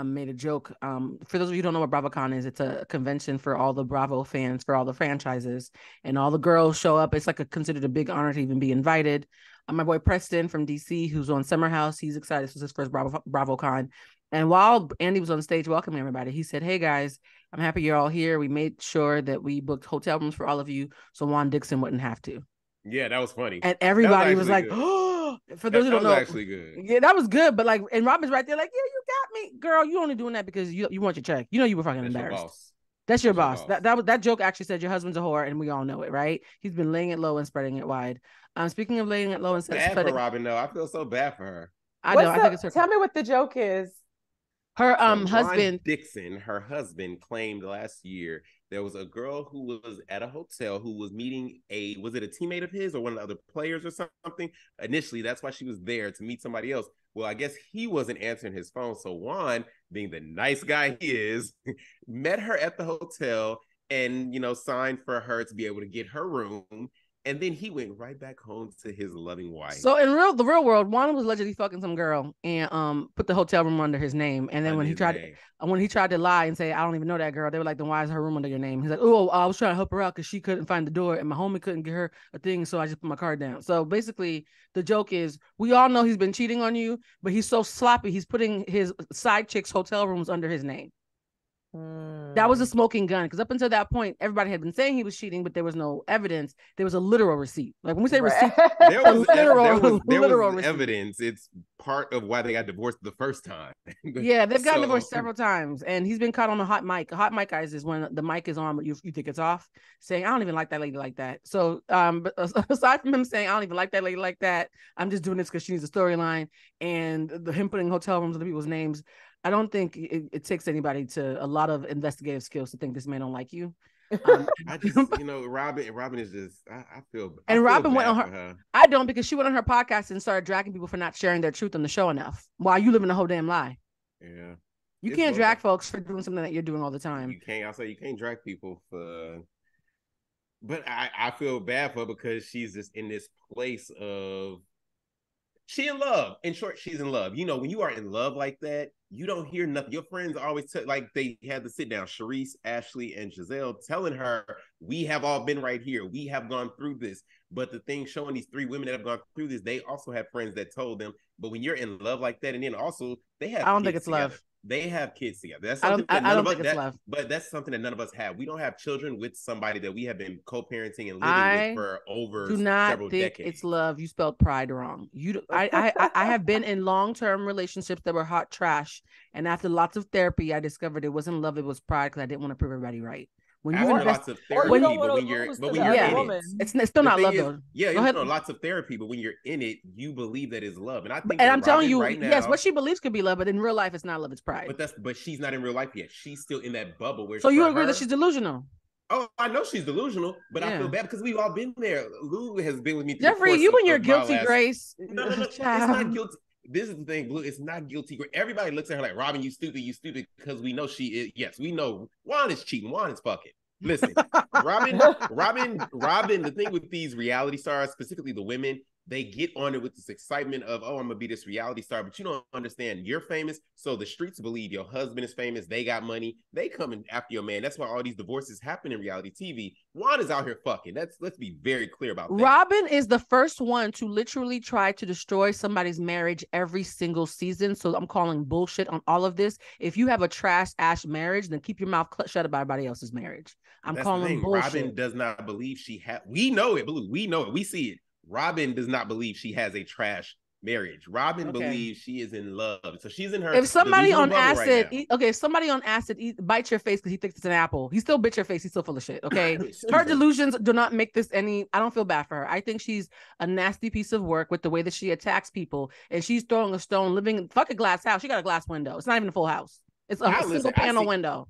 made a joke. For those of you who don't know what BravoCon is, it's a convention for all the Bravo fans for all the franchises, and all the girls show up. It's like considered a big honor to even be invited. My boy Preston from DC, who's on Summer House, he's excited. This was his first BravoCon. And while Andy was on stage welcoming everybody, he said, "Hey guys, I'm happy you're all here. We made sure that we booked hotel rooms for all of you so Juan Dixon wouldn't have to." Yeah, that was funny. And everybody was like, "Oh!" For those who don't know, actually good. Yeah, that was good. But and Robin's right there, like, "Yeah, you got me, girl. You only doing that because you want your check. You were fucking embarrassed. That's your boss. That joke actually said your husband's a whore, and we all know it, right? He's been laying it low and spreading it wide. Speaking of laying it low and spreading for Robin, though, I feel so bad for her. I know. I think it's her. Tell me what the joke is. Her husband Dixon, her husband, claimed last year there was a girl who was at a hotel who was meeting was it a teammate of his or one of the other players or something? Initially, that's why she was there, to meet somebody else. Well, I guess he wasn't answering his phone. So Juan, being the nice guy he is, met her at the hotel and, signed for her to be able to get her room. And then he went right back home to his loving wife. So in the real world, Juan was allegedly fucking some girl and put the hotel room under his name. And then when he tried to lie and say, "I don't even know that girl," they were like, "Then why is her room under your name?" He's like, "Oh, I was trying to help her out because she couldn't find the door and my homie couldn't get her a thing, so I just put my card down." So basically, the joke is, we all know he's been cheating on you, but he's so sloppy, he's putting his side chicks' hotel rooms under his name. That was a smoking gun, because up until that point, everybody had been saying he was cheating, but there was no evidence. There was a literal receipt. Like when we say receipt, there was literal evidence. It's part of why they got divorced the first time. Yeah, they've gotten divorced several times, and he's been caught on a hot mic. A hot mic, guys, is when the mic is on, but you think it's off, saying, "I don't even like that lady like that." So, but aside from him saying, "I don't even like that lady like that," I'm just doing this because she needs a storyline, and him putting hotel rooms under people's names. I don't think it takes anybody to a lot of investigative skills to think this man don't like you. I just, Robin is just, I feel. And Robin went on her. I don't, because she went on her podcast and started dragging people for not sharing their truth on the show enough. While you live in a whole damn lie. Yeah. You can't drag folks for doing something that you're doing all the time. You can't. Also, you can't drag people for. But I feel bad for her because she's just in this place of. She in love. In short, she's in love. When you are in love like that, you don't hear nothing. Your friends always like they had to sit down, Sharice, Ashley, and Giselle, telling her, "We have all been right here. We have gone through this." But the thing showing these 3 women that have gone through this, they also have friends that told them. But when you're in love like that, and then also they have, I don't think it's together. love. They have kids together. That's something I don't think it's love. But that's something that none of us have. We don't have children with somebody that we have been co-parenting and living with for over several decades. Do not think it's love. You spelled pride wrong. I have been in long-term relationships that were hot trash, and after lots of therapy, I discovered it wasn't love. It was pride, because I didn't want to prove everybody right. When you lots of therapy, but when you're in it, it's still not love though. Yeah, lots of therapy, but when you're in it, you believe that it's love. And I think, I'm telling you, right now, yes, what she believes could be love, but in real life, it's not love. It's pride. But she's not in real life yet. She's still in that bubble where. So you agree that she's delusional? Oh, I know she's delusional, but I feel bad because we've all been there. Lou has been with me. Jeffrey, you and your guilty grace. No, it's not guilty. This is the thing, Blue. It's not guilty. Everybody looks at her like, "Robin, you stupid," because we know she is. Yes, we know Juan is cheating. Juan is fucking. Listen, Robin, the thing with these reality stars, specifically the women, they get on it with this excitement of, oh, I'm gonna be this reality star, but you don't understand. You're famous, so the streets believe your husband is famous. They got money. They coming after your man. That's why all these divorces happen in reality TV. Juan is out here fucking. Let's be very clear about that. Robin is the first one to literally try to destroy somebody's marriage every single season. So I'm calling bullshit on all of this. If you have a trash ass marriage, then keep your mouth shut about everybody else's marriage. I'm That's calling bullshit. Robin does not believe she had. We know it, Blue. We know it. We see it. Robin does not believe she has a trash marriage. Robin believes she is in love. So she's in her. If somebody on acid, right if somebody on acid bites your face because he thinks it's an apple, he still bit your face. He's still full of shit. Okay. Her delusions do not make this any. I don't feel bad for her. I think she's a nasty piece of work with the way that she attacks people, and she's throwing a stone, living in fuck a glass house. She got a glass window. It's not even a full house. It's a single panel window.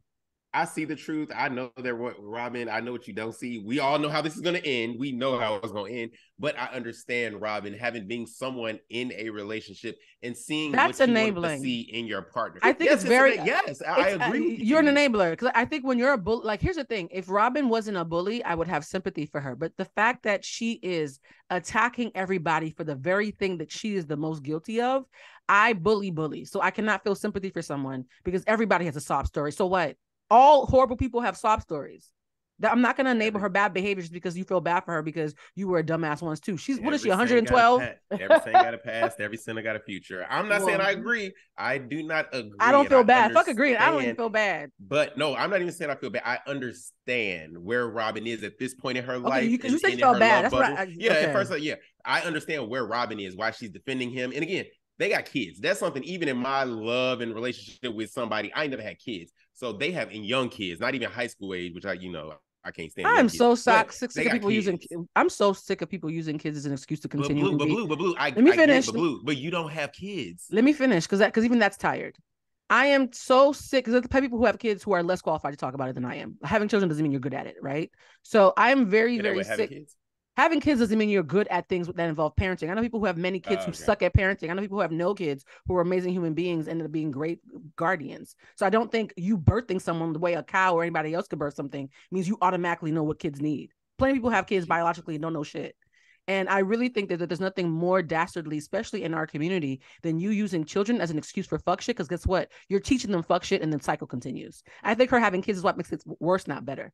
I see the truth. I know that Robin, I know what you don't see. We all know how this is going to end. We know how it's going to end. But I understand, Robin, having been someone in a relationship and seeing that's what enabling. You want to see in your partner. I think it's very... I agree with you're an enabler. Because I think when you're a bully... Like, here's the thing. If Robin wasn't a bully, I would have sympathy for her. But the fact that she is attacking everybody for the very thing that she is the most guilty of, I bully. So I cannot feel sympathy for someone because everybody has a sob story. So what? All horrible people have sob stories. That I'm not going to enable her bad behaviors because you feel bad for her because you were a dumbass once too. What is she, 112? Every sin got a past, every sinner got a future. I'm not saying I agree. I do not agree. I don't feel bad. Fuck agreeing. I don't even feel bad. But no, I'm not even saying I feel bad. I understand where Robin is at this point in her life. You say you felt bad. That's right. At first, I understand where Robin is, why she's defending him. And again, they got kids. That's something, even in my love and relationship with somebody, I never had kids. So they have young kids, not even high school age, which I can't stand. I'm so sick of people using. I'm so sick of people using kids as an excuse to continue. But Blue. Let me finish. But you don't have kids. Let me finish because even that's tired. I am so sick because the people who have kids who are less qualified to talk about it than I am. Having children doesn't mean you're good at it, right? So I am very sick. Having kids doesn't mean you're good at things that involve parenting. I know people who have many kids who suck at parenting. I know people who have no kids who are amazing human beings and end up being great guardians. So I don't think you birthing someone the way a cow or anybody else could birth something means you automatically know what kids need. Plenty of people have kids biologically and don't know shit. And I really think that there's nothing more dastardly, especially in our community, than you using children as an excuse for fuck shit. Because guess what? You're teaching them fuck shit and then cycle continues. I think her having kids is what makes it worse, not better.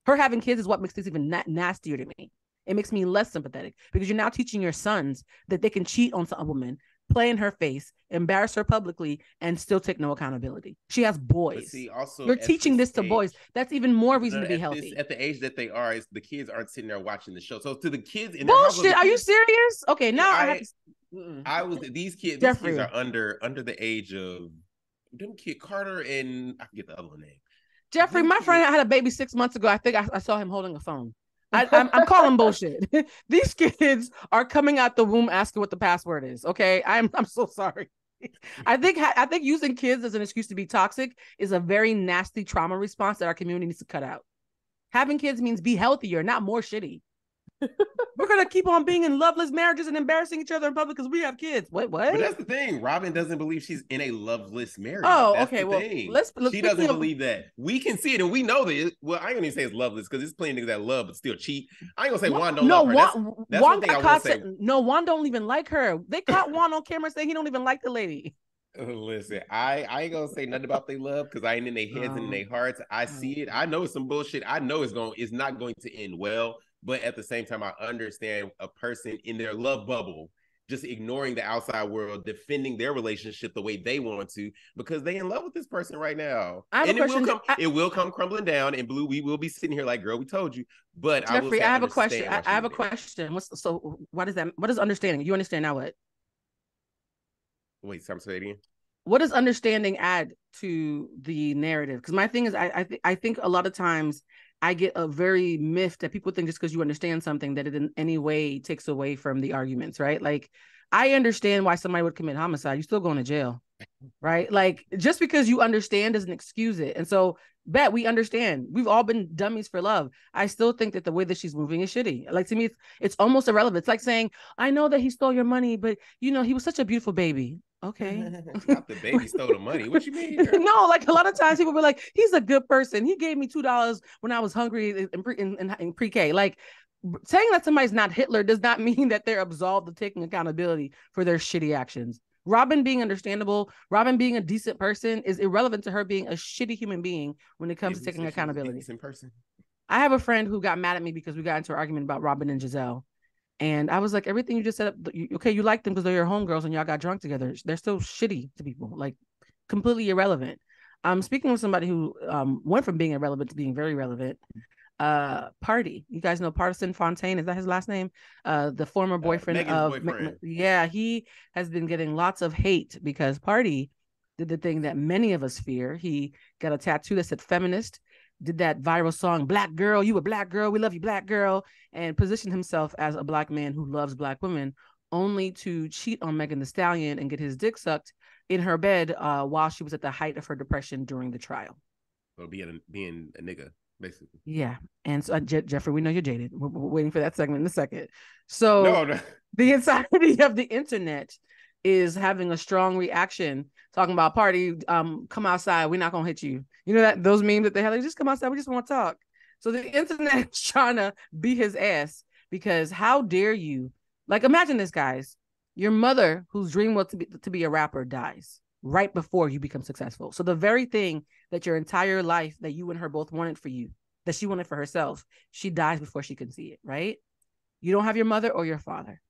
Her having kids is what makes this even nastier to me. It makes me less sympathetic because you're now teaching your sons that they can cheat on a woman, play in her face, embarrass her publicly, and still take no accountability. She has boys. See, also, you're teaching this to boys. That's even more reason to be healthy. At the age that they are, the kids aren't sitting there watching the show. So to the kids, in bullshit. Are you serious? Okay, now these kids are under the age of them kid Carter and I forget the other one name. Jeffrey, my friend had a baby 6 months ago. I think I saw him holding a phone. I'm calling bullshit. These kids are coming out the womb asking what the password is. Okay, I'm so sorry. I think using kids as an excuse to be toxic is a very nasty trauma response that our community needs to cut out. Having kids means be healthier, not more shitty. We're gonna keep on being in loveless marriages and embarrassing each other in public because we have kids. What? But that's the thing. Robin doesn't believe she's in a loveless marriage. Oh, that's okay. Well, she doesn't believe that. We can see it, and we know that. Well, I ain't gonna even say it's loveless because it's plenty niggas that love but still cheat. I ain't gonna say Juan don't love her. That's one thing I will say. No, Juan don't even like her. They caught Juan on camera saying he don't even like the lady. Listen, I ain't gonna say nothing about they love because I ain't in their heads and in their hearts. I see it. I know it's some bullshit. I know it's not going to end well. But at the same time, I understand a person in their love bubble just ignoring the outside world, defending their relationship the way they want to because they in love with this person right now. And it will come crumbling down. And Blue, we will be sitting here like, girl, we told you. But Jeffrey, I have a question. I have a question. What is that? What is understanding? You understand now what? Wait, say it again. What does understanding add to the narrative? Because my thing is, I think a lot of times I get a very myth that people think just because you understand something that it in any way takes away from the arguments, right? Like, I understand why somebody would commit homicide. You're still going to jail, right? Like, just because you understand doesn't excuse it. And so, we understand. We've all been dummies for love. I still think that the way that she's moving is shitty. Like, to me, it's almost irrelevant. It's like saying, I know that he stole your money, but, he was such a beautiful baby. okay. Not the baby stole the money. What you mean, girl? No, like a lot of times people be like, he's a good person. He gave me $2 when I was hungry in pre-K. Like saying that somebody's not Hitler does not mean that they're absolved of taking accountability for their shitty actions. Robin being understandable, Robin being a decent person is irrelevant to her being a shitty human being when it comes to taking accountability. Decent person. I have a friend who got mad at me because we got into an argument about Robin and Giselle. And I was like, everything you just said, okay, you like them because they're your homegirls and y'all got drunk together. They're still shitty to people, like completely irrelevant. I'm speaking with somebody who went from being irrelevant to being very relevant. Party. You guys know Partisan Fontaine, is that his last name? The former boyfriend Megan's of boyfriend. yeah, he has been getting lots of hate because Party did the thing that many of us fear. He got a tattoo that said feminist, did that viral song Black Girl, you a black girl, we love you, black girl, and positioned himself as a black man who loves black women, only to cheat on Megan Thee Stallion and get his dick sucked in her bed while she was at the height of her depression during the trial. So being a nigga, basically. Yeah. And so, Jeffrey, we know you're jaded. We're waiting for that segment in a second. So no. The entirety of the internet is having a strong reaction, talking about Party, come outside, we're not gonna hit you. You know that those memes that they have, like, just come outside, we just want to talk. So the internet is trying to beat his ass because how dare you? Like, imagine this, guys. Your mother, whose dream was to be a rapper, dies right before you become successful. So the very thing that your entire life that you and her both wanted for you, that she wanted for herself, she dies before she can see it, right? You don't have your mother or your father.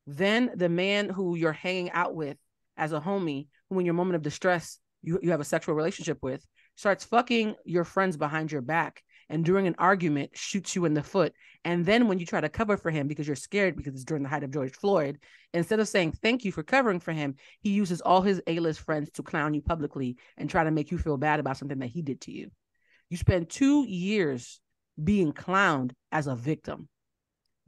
Then the man who you're hanging out with as a homie, who in your moment of distress, you have a sexual relationship with, starts fucking your friends behind your back and during an argument shoots you in the foot. And then when you try to cover for him because you're scared because it's during the height of George Floyd, instead of saying thank you for covering for him, he uses all his A-list friends to clown you publicly and try to make you feel bad about something that he did to you. You spend 2 years being clowned as a victim.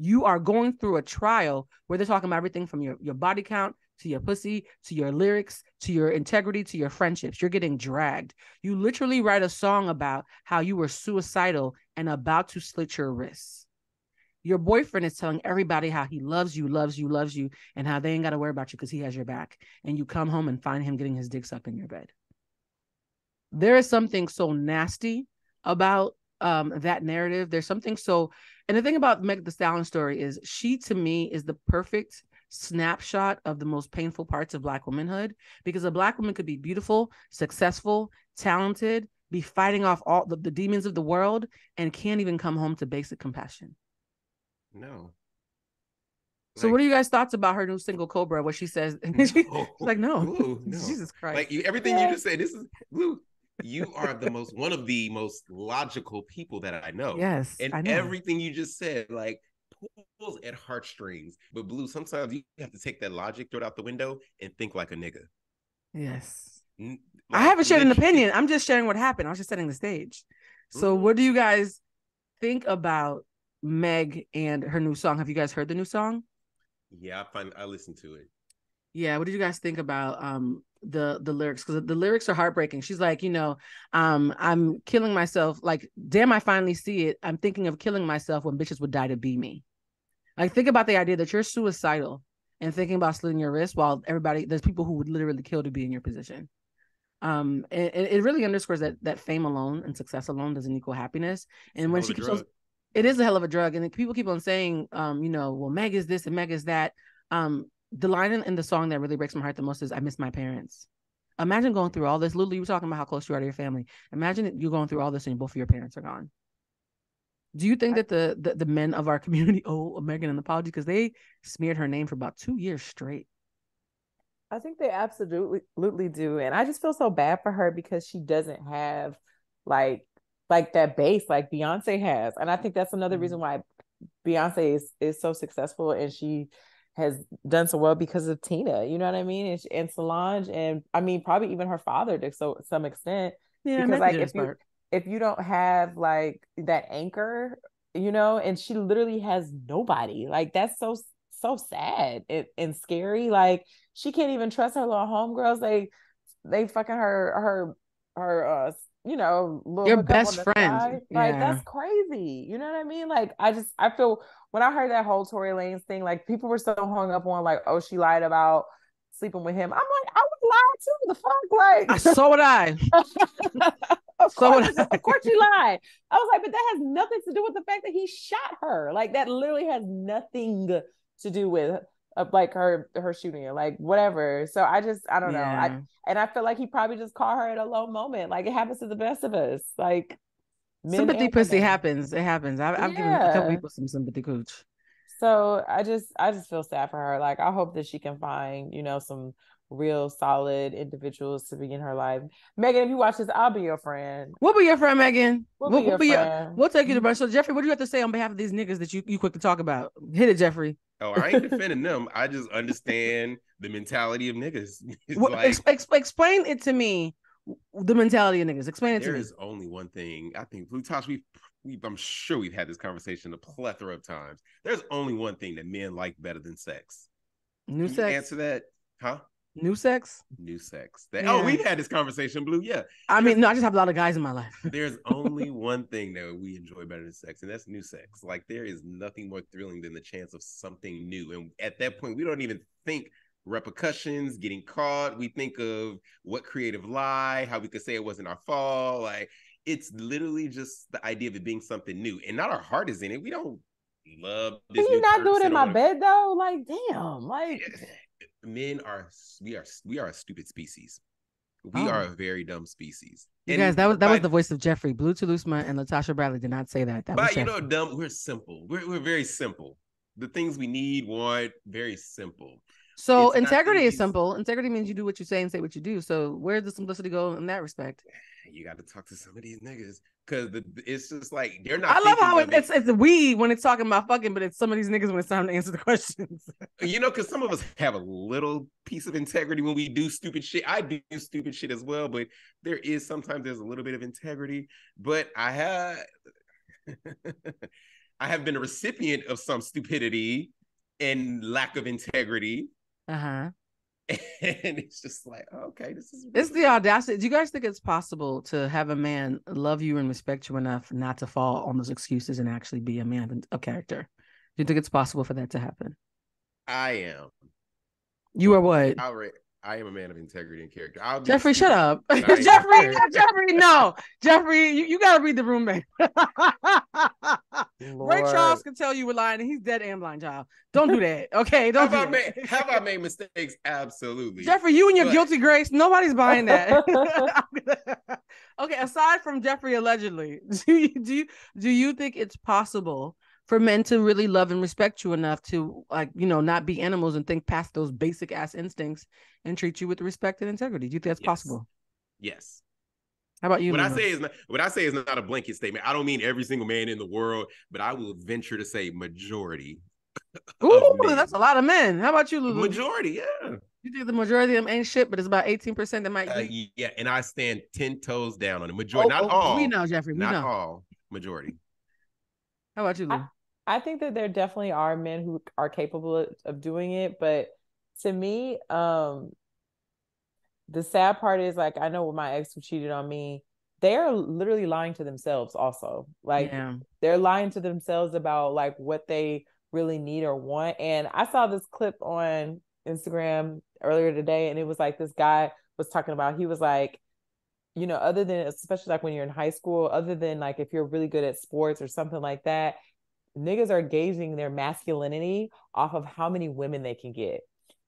You are going through a trial where they're talking about everything from your body count to your pussy, to your lyrics, to your integrity, to your friendships. You're getting dragged. You literally write a song about how you were suicidal and about to slit your wrists. Your boyfriend is telling everybody how he loves you, loves you, loves you, and how they ain't got to worry about you because he has your back. And you come home and find him getting his dick sucked in your bed. There is something so nasty about that narrative. There's something so, and the thing about Meg Thee Stallion story is she, to me, is the perfect snapshot of the most painful parts of Black womanhood, because a Black woman could be beautiful, successful, talented, be fighting off all the demons of the world, and can't even come home to basic compassion. No. So what are you guys' thoughts about her new single Cobra, where she says, she's like, no. Blue, no. Jesus Christ. Like everything you just said, this is Blue. You are one of the most logical people that I know. Yes, and I know. Everything you just said, like, pulls at heartstrings. But Blue, sometimes you have to take that logic, throw it out the window, and think like a nigga. Yes. Like, I haven't shared an opinion. I'm just sharing what happened. I was just setting the stage. So what do you guys think about Meg and her new song? Have you guys heard the new song? Yeah, I listened to it. Yeah, what did you guys think about the lyrics? Because the lyrics are heartbreaking. She's like, I'm killing myself. Like, damn, I finally see it. I'm thinking of killing myself when bitches would die to be me. Like, think about the idea that you're suicidal and thinking about slitting your wrist while there's people who would literally kill to be in your position. And it really underscores that fame alone and success alone doesn't equal happiness. And when she keeps on, it is a hell of a drug. And people keep on saying, well, Meg is this and Meg is that. The line in the song that really breaks my heart the most is "I miss my parents." Imagine going through all this. Lulu, you were talking about how close you are to your family. Imagine you're going through all this and both of your parents are gone. Do you think that the men of our community owe Megan an apology because they smeared her name for about 2 years straight? I think they absolutely do, and I just feel so bad for her because she doesn't have like that base like Beyonce has, and I think that's another reason why Beyonce is so successful and she has done so well because of Tina, you know what I mean? And Solange, and I mean, probably even her father to some extent. Yeah, because like if you don't have like that anchor, and she literally has nobody. Like that's so sad and scary. Like she can't even trust her little homegirls. They fucking her little your best friend. Side. Like that's crazy. You know what I mean? Like I feel when I heard that whole Tory Lanez thing, like people were so hung up on like, oh, she lied about sleeping with him. I'm like, I would lie too. The fuck, like. So would I. Of course you lied. I was like, but that has nothing to do with the fact that he shot her. Like that literally has nothing to do with like her shooting her, like whatever. So I don't know. I feel like he probably just caught her at a low moment. Like it happens to the best of us. Like sympathy pussy happens. It happens. I've given a couple people some sympathy cooch. So I just feel sad for her. Like I hope that she can find, some real solid individuals to be in her life. Megan, if you watch this, I'll be your friend. We'll be your friend, Megan. We'll take you to brunch. So Jeffrey, what do you have to say on behalf of these niggas that you quick to talk about? Hit it, Jeffrey. Oh, I ain't defending them. I just understand the mentality of niggas. Explain it to me. The mentality of niggas. Explain it to me. There is only one thing. I think, Plutosh, I'm sure we've had this conversation a plethora of times. There's only one thing that men like better than sex. New sex. Answer that, huh? New sex. New sex. Oh, we've had this conversation, Blue. Yeah. I mean, no, I just have a lot of guys in my life. There's only one thing that we enjoy better than sex, and that's new sex. Like there is nothing more thrilling than the chance of something new. And at that point, we don't even think repercussions, getting caught. We think of what creative lie, how we could say it wasn't our fault. Like it's literally just the idea of it being something new, and not our heart is in it. We don't love this. Can you not do it in my bed though? Like damn, like men we are a stupid species. We are a very dumb species. You guys, that was the voice of Jeffrey. Blue Toulousema and Latasha Bradley did not say that. But dumb. We're simple. We're very simple. The things we need, want, very simple. So integrity is simple. Integrity means you do what you say and say what you do. So where does the simplicity go in that respect? You got to talk to some of these niggas because it's just like they're not. I love how it's we when it's talking about fucking, but it's some of these niggas when it's time to answer the questions. Because some of us have a little piece of integrity when we do stupid shit. I do stupid shit as well, but sometimes there's a little bit of integrity. But I have been a recipient of some stupidity and lack of integrity. Uh-huh. And it's just like, okay, it's the audacity. Do you guys think it's possible to have a man love you and respect you enough not to fall on those excuses and actually be a man of character? Do you think it's possible for that to happen? I am. You are what? I am a man of integrity and character. Jeffrey, shut up. Jeffrey, no. Jeffrey, you gotta read the roommate. Ray Charles can tell you were lying, and he's dead and blind, child. Don't do that. Okay, don't do that. Have I made mistakes? Absolutely. Jeffrey, you and your guilty grace, nobody's buying that. Okay, aside from Jeffrey allegedly, do you think it's possible for men to really love and respect you enough to, like, not be animals and think past those basic ass instincts and treat you with respect and integrity? Do you think that's possible? Yes. How about you? What I say is not a blanket statement. I don't mean every single man in the world, but I will venture to say majority. Ooh, that's a lot of men. How about you, Lulu? Majority, yeah. You think the majority of them ain't shit, but it's about 18% that might be? Yeah, and I stand 10 toes down on the majority. Not all. We know, Jeffrey. We know. Not all. Majority. How about you, Lulu? I think that there definitely are men who are capable of doing it, but to me, the sad part is, like, I know when my ex who cheated on me, they're literally lying to themselves also. Like, they're lying to themselves about, like, what they really need or want. And I saw this clip on Instagram earlier today, and it was like this guy was talking about, he was like, other than, especially like when you're in high school, other than like if you're really good at sports or something like that, niggas are gauging their masculinity off of how many women they can get.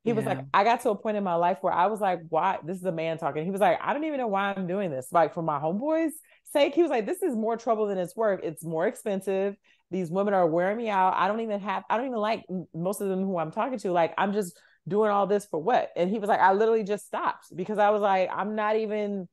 He was like, I got to a point in my life where I was like, why? This is a man talking. He was like, I don't even know why I'm doing this. Like, for my homeboys' sake, he was like, this is more trouble than it's worth. It's more expensive. These women are wearing me out. I don't even like most of them who I'm talking to. Like, I'm just doing all this for what? And he was like, I literally just stopped because I was like, I'm not even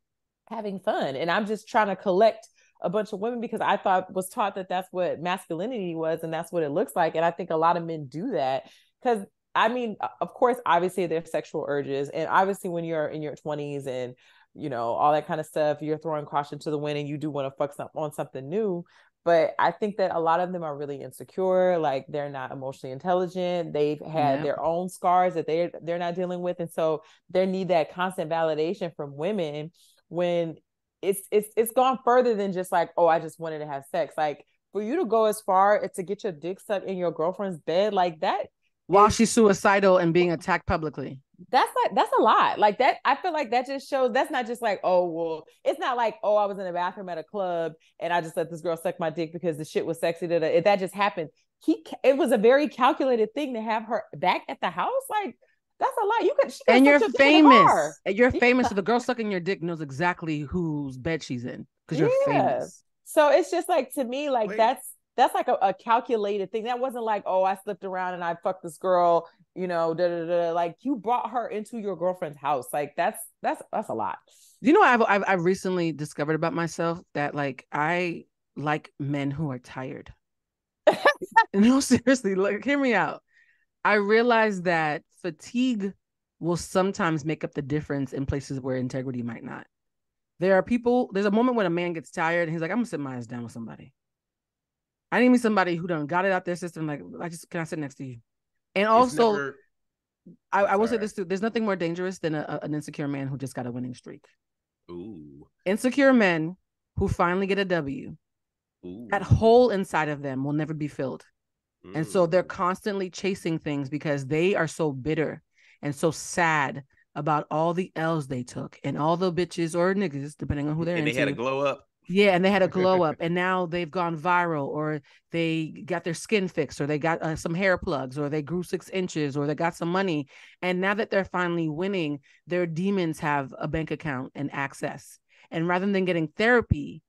having fun. And I'm just trying to collect a bunch of women because I was taught that that's what masculinity was and that's what it looks like. And I think a lot of men do that because, I mean, of course, obviously there's sexual urges, and obviously when you're in your 20s and all that kind of stuff, you're throwing caution to the wind and you do want to fuck on something new. But I think that a lot of them are really insecure, like they're not emotionally intelligent. They've had their own scars that they're not dealing with, and so they need that constant validation from women when it's gone further than just like, oh, I just wanted to have sex. Like, for you to go as far as to get your dick sucked in your girlfriend's bed like that while she's suicidal and being attacked publicly. that's a lot. Like that, I feel like that just shows that's not just like, oh, well, it's not like, oh, I was in the bathroom at a club and I just let this girl suck my dick because the shit was sexy. That just happened. It was a very calculated thing to have her back at the house. Like, that's a lot. She could And suck you're your dick in the car. famous. You're Yeah. famous. So the girl sucking your dick knows exactly whose bed she's in because you're Yeah. famous. So it's just like, to me, like Wait. that's like a calculated thing. That wasn't like, oh, I slipped around and I fucked this girl, da da da. Like, you brought her into your girlfriend's house. Like, that's a lot. You know, I've recently discovered about myself that like I like men who are tired. No, seriously, like hear me out. I realize that fatigue will sometimes make up the difference in places where integrity might not. There's a moment when a man gets tired and he's like, I'm gonna sit my ass down with somebody. I need me somebody who done got it out their system. Like, can I sit next to you? And It's also, never. I will say this too: there's nothing more dangerous than an insecure man who just got a winning streak. Ooh. Insecure men who finally get a W, Ooh. that hole inside of them will never be filled. And so they're Mm. constantly chasing things because they are so bitter and so sad about all the L's they took and all the bitches or niggas, depending on who they're And they had to into. glow up. Yeah, and they had a glow up, and now they've gone viral, or they got their skin fixed, or they got some hair plugs, or they grew 6 inches, or they got some money. And now that they're finally winning, their demons have a bank account and access. And rather than getting therapy,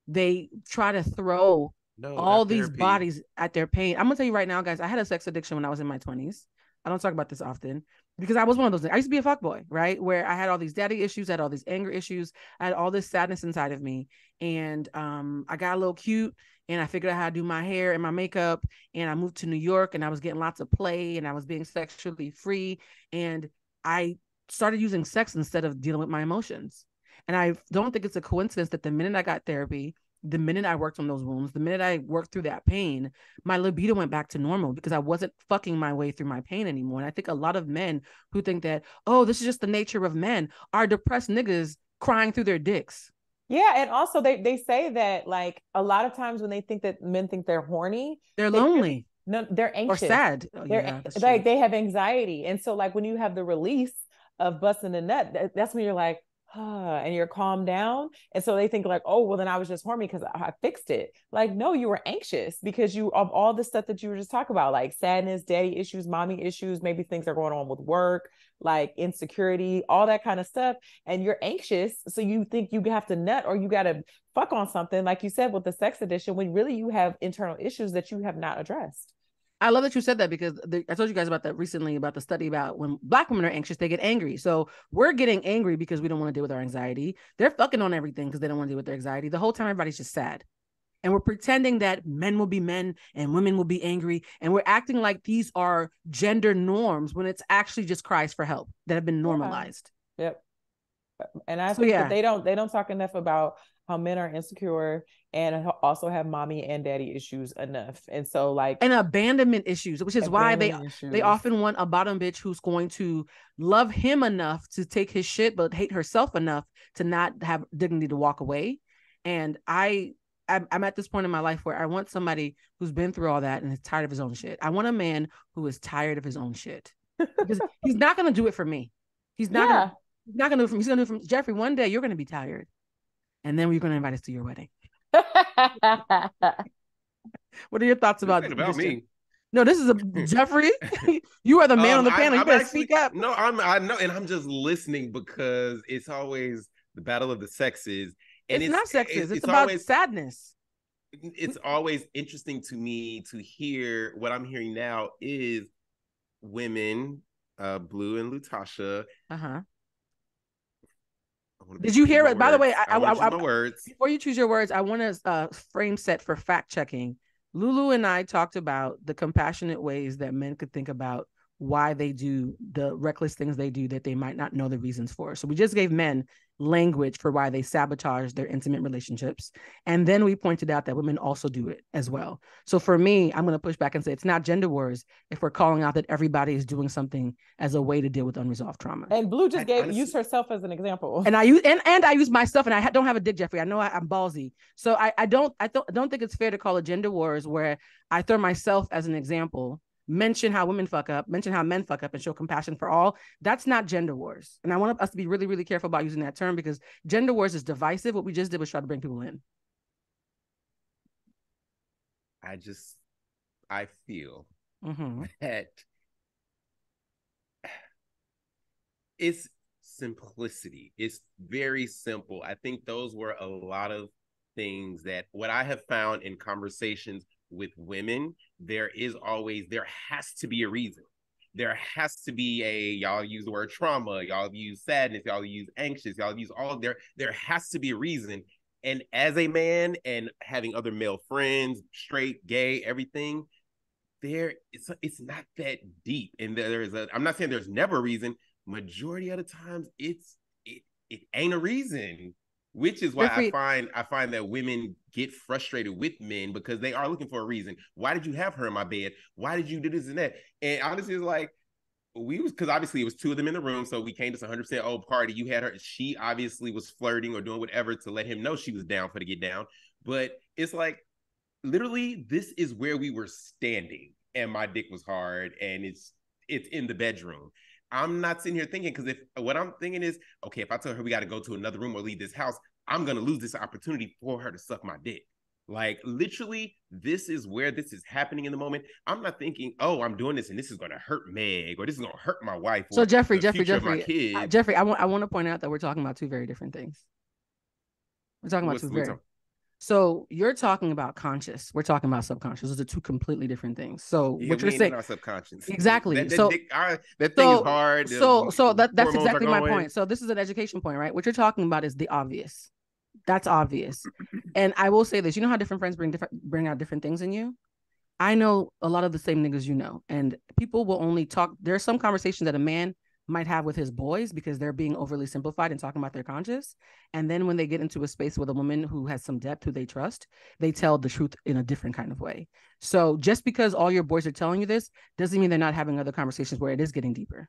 they try to throw No, all not these therapy. bodies at their pain. I'm gonna tell you right now, guys, I had a sex addiction when I was in my 20s. I don't talk about this often because I was one of those. I used to be a fuckboy, right? Where I had all these daddy issues, I had all these anger issues, I had all this sadness inside of me. And I got a little cute and I figured out how to do my hair and my makeup. And I moved to New York and I was getting lots of play and I was being sexually free. And I started using sex instead of dealing with my emotions. And I don't think it's a coincidence that the minute I got therapy, the minute I worked on those wounds, the minute I worked through that pain, my libido went back to normal because I wasn't fucking my way through my pain anymore. And I think a lot of men who think that, oh, this is just the nature of men, are depressed niggas crying through their dicks. Yeah, and also they say that, like, a lot of times when they think that men think they're horny, They're they really, lonely no, they're or anxious. sad. Oh, They're yeah, that's true. like, they have anxiety. And so, like, when you have the release of busting the nut, that's when you're like, and you're calmed down. And so they think like, oh, well, then I was just horny because I fixed it. Like, no, you were anxious because you of all the stuff that you were just talking about, like sadness, daddy issues, mommy issues, maybe things are going on with work, like insecurity, all that kind of stuff. And you're anxious. So you think you have to nut or you got to fuck on something, like you said, with the sex addiction, when really you have internal issues that you have not addressed. I love that you said that because I told you guys about that recently about the study about when Black women are anxious, they get angry. So we're getting angry because we don't want to deal with our anxiety. They're fucking on everything because they don't want to deal with their anxiety. The whole time, everybody's just sad. And we're pretending that men will be men and women will be angry. And we're acting like these are gender norms when it's actually just cries for help that have been Yeah. normalized. Yep. And I So, think that yeah. they don't talk enough about how men are insecure and also have mommy and daddy issues enough. And so, like, And abandonment issues, which is why they abandonment they issues. often want a bottom bitch who's going to love him enough to take his shit, but hate herself enough to not have dignity to walk away. And I'm at this point in my life where I want somebody who's been through all that and is tired of his own shit. I want a man who is tired of his own shit because he's not going to do it for me. He's not going to. Yeah. He's not going to do it for me. He's going to do it for Jeffrey. One day you're going to be tired, and then we're going to invite us to your wedding. What are your thoughts This about ain't about this? me. No, this is a Jeffrey. You are the man on the panel. I'm You better actually speak up. no, I know, and I'm just listening because it's always the battle of the sexes, and It's not sexist. It's it's about always sadness. interesting to me to hear what I'm hearing now is women, Blue and Lutasha. Uh-huh. Did You hear it? By the way, I want to choose my words. before you choose your words, I want to frame set for fact checking. Lulu and I talked about the compassionate ways that men could think about why they do the reckless things they do that they might not know the reasons for. So we just gave men language for why they sabotage their intimate relationships. And then we pointed out that women also do it as well. So for me, I'm going to push back and say it's not gender wars if we're calling out that everybody is doing something as a way to deal with unresolved trauma. And Blue just used Honestly, herself as an example. And I use and I use myself, and don't have a dick, Jeffrey. I know I'm ballsy, so I don't think it's fair to call it gender wars where I throw myself as an example mention how women fuck up, mention how men fuck up, and show compassion for all. That's not gender wars. And I want us to be really, really careful about using that term, because gender wars is divisive. What we just did was try to bring people in. I feel that it's simplicity. It's very simple. I think those were a lot of things that what I have found in conversations with women, there has to be a reason. There has to be y'all use the word trauma, y'all use sadness, y'all use anxious, y'all use there has to be a reason. And as a man and having other male friends, straight, gay, everything, it's not that deep. And I'm not saying there's never a reason. Majority of the times it ain't a reason, which is why I find that women get frustrated with men, because they are looking for a reason. Why did you have her in my bed? Why did you do this and that? And honestly, it's like, because obviously it was two of them in the room, so we came to 100% party. You had her, she obviously was flirting or doing whatever to let him know she was down for the get down. But it's like, literally, this is where we were standing, and my dick was hard, and it's in the bedroom. I'm not sitting here thinking, because what I'm thinking is, okay, if I tell her we got to go to another room or leave this house, I'm going to lose this opportunity for her to suck my dick. Like, literally, this is where this is happening in the moment. I'm not thinking, oh, I'm doing this and this is going to hurt Meg, or this is going to hurt my wife. So Jeffrey, Jeffrey, I want to point out that we're talking about two very different things. We're talking about So you're talking about conscious. We're talking about subconscious. Those are two completely different things. So what you're saying, our subconscious, exactly. That thing is hard. So that's exactly my point. So this is an education point, right? What you're talking about is the obvious. That's obvious. And I will say this: you know how different friends bring out different things in you. I know a lot of the same niggas you know, and people will only talk. There's some conversations that a man might have with his boys because they're being overly simplified and talking about their conscious. And then when they get into a space with a woman who has some depth, who they trust, they tell the truth in a different kind of way. So just because all your boys are telling you this doesn't mean they're not having other conversations where it is getting deeper.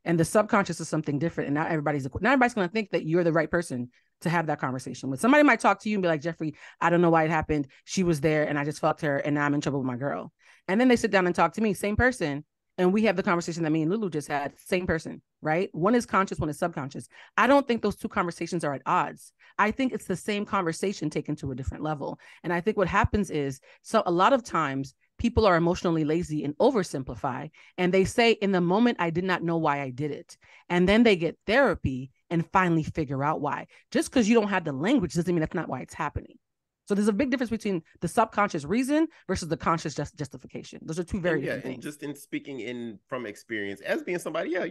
And the subconscious is something different. And not everybody's going to think that you're the right person to have that conversation with. Somebody might talk to you and be like, Jeffrey, I don't know why it happened. She was there and I just fucked her and now I'm in trouble with my girl. And then they sit down and talk to me, same person. And we have the conversation that me and Lulu just had, same person, right? One is conscious, one is subconscious. I don't think those two conversations are at odds. I think it's the same conversation taken to a different level. And I think what happens is, so a lot of times people are emotionally lazy and oversimplify. And they say, in the moment, I did not know why I did it. And then they get therapy and finally figure out why. Just because you don't have the language doesn't mean that's not why it's happening. So there's a big difference between the subconscious reason versus the conscious justification. Those are two very different things. Just in speaking from experience, as being somebody, I'm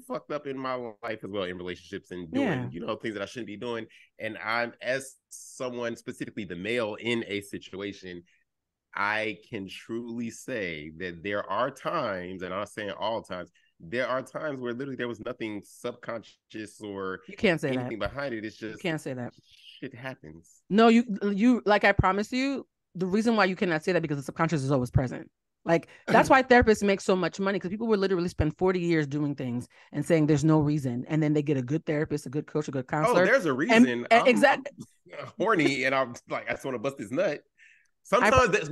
fucked up in my life as well, in relationships and doing, things that I shouldn't be doing. And I'm, as someone, specifically the male in a situation, I can truly say that there are times, and I'm not saying all times, there are times where literally there was nothing subconscious or you can't say anything behind it. It's just, you can't say that. Shit happens. No, you like, I promise you, the reason why you cannot say that because the subconscious is always present. Like, that's why therapists make so much money, because people will literally spend 40 years doing things and saying there's no reason, and then they get a good therapist, a good coach, a good counselor. Oh, there's a reason. Exactly. I'm horny and I'm like, I just want to bust his nut. Sometimes sometimes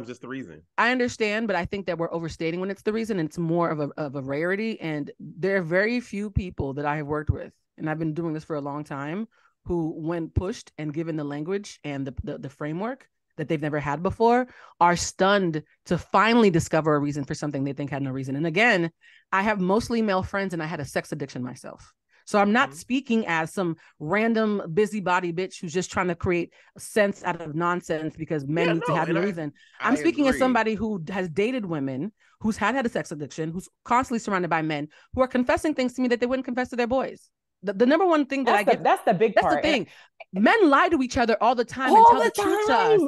just the reason. I understand, but I think that we're overstating when it's the reason, and it's more of a rarity. And there are very few people that I have worked with, and I've been doing this for a long time, who, when pushed and given the language and the framework that they've never had before, are stunned to finally discover a reason for something they think had no reason. And again, I have mostly male friends, and I had a sex addiction myself. So I'm not speaking as some random busybody bitch who's just trying to create sense out of nonsense because men need to have no reason. I'm speaking as somebody who has dated women, who's had a sex addiction, who's constantly surrounded by men who are confessing things to me that they wouldn't confess to their boys. The number one thing that that's the big part. That's the thing. Men lie to each other all the time and tell the truth to us.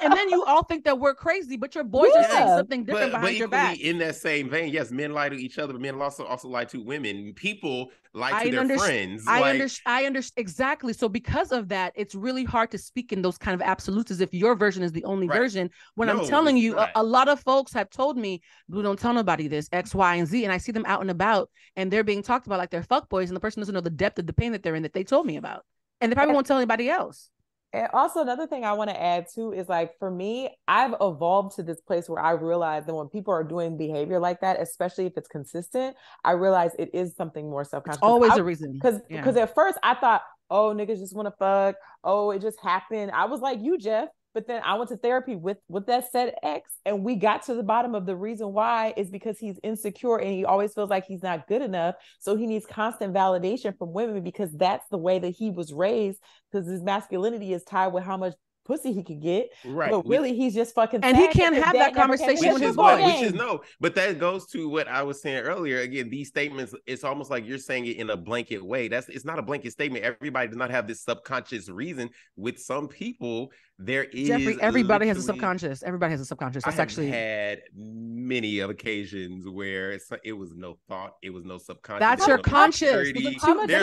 And then you all think that we're crazy, but your boys are saying something different behind your back. In that same vein, yes, men lie to each other, but men also lie to women. People lie to their friends. I understand exactly. So because of that, it's really hard to speak in those kind of absolutes as if your version is the only version. When I'm telling you, a lot of folks have told me, "Blue, don't tell nobody this X, Y, and Z," and I see them out and about, and they're being talked about like they're fuckboys, and the person doesn't know the depth of the pain that they're in that they told me about, and they probably won't tell anybody else. And also another thing I want to add too is like for me, I've evolved to this place where I realize that when people are doing behavior like that, especially if it's consistent, I realize it is something more It's subconscious. always a reason. Because at first I thought, oh, niggas just want to fuck. Oh, it just happened. I was like you, Jeff. But then I went to therapy with that said ex, and we got to the bottom of the reason why is because he's insecure and he always feels like he's not good enough. So he needs constant validation from women because that's the way that he was raised. Because his masculinity is tied with how much pussy he could get, Right. but really he's just fucking and sad he can't his have dad that never came to conversation his with his football boys. Which is game. no, but that goes to what I was saying earlier. Again, these statements, it's almost like you're saying it in a blanket way. It's not a blanket statement. Everybody does not have this subconscious reason. With some people, there is Jeffrey, everybody has a subconscious. Everybody has a subconscious. That's I have actually had many of occasions where it was no thought, it was no subconscious. That's your conscious. There's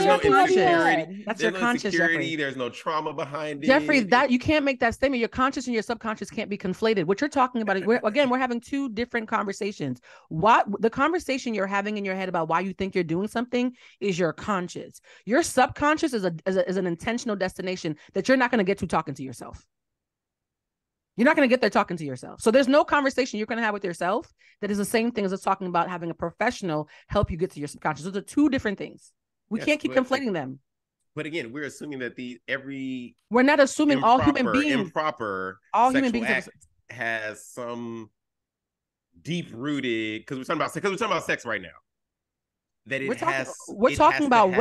no insecurity. That's there's your no conscious, insecurity. Jeffrey. There's no trauma behind it. Jeffrey, that you can't make that statement. Your conscious and your subconscious can't be conflated. What you're talking about, we're having two different conversations. What the conversation you're having in your head about why you think you're doing something is your conscious. Your subconscious is an intentional destination that you're not going to get to talking to yourself. You're not going to get there talking to yourself. So there's no conversation you're going to have with yourself that is the same thing as us talking about having a professional help you get to your subconscious. Those are two different things. We can't keep conflating them. But again, we're assuming that we're not assuming all human beings has some deep rooted, because we're talking about sex right now. That we're talking about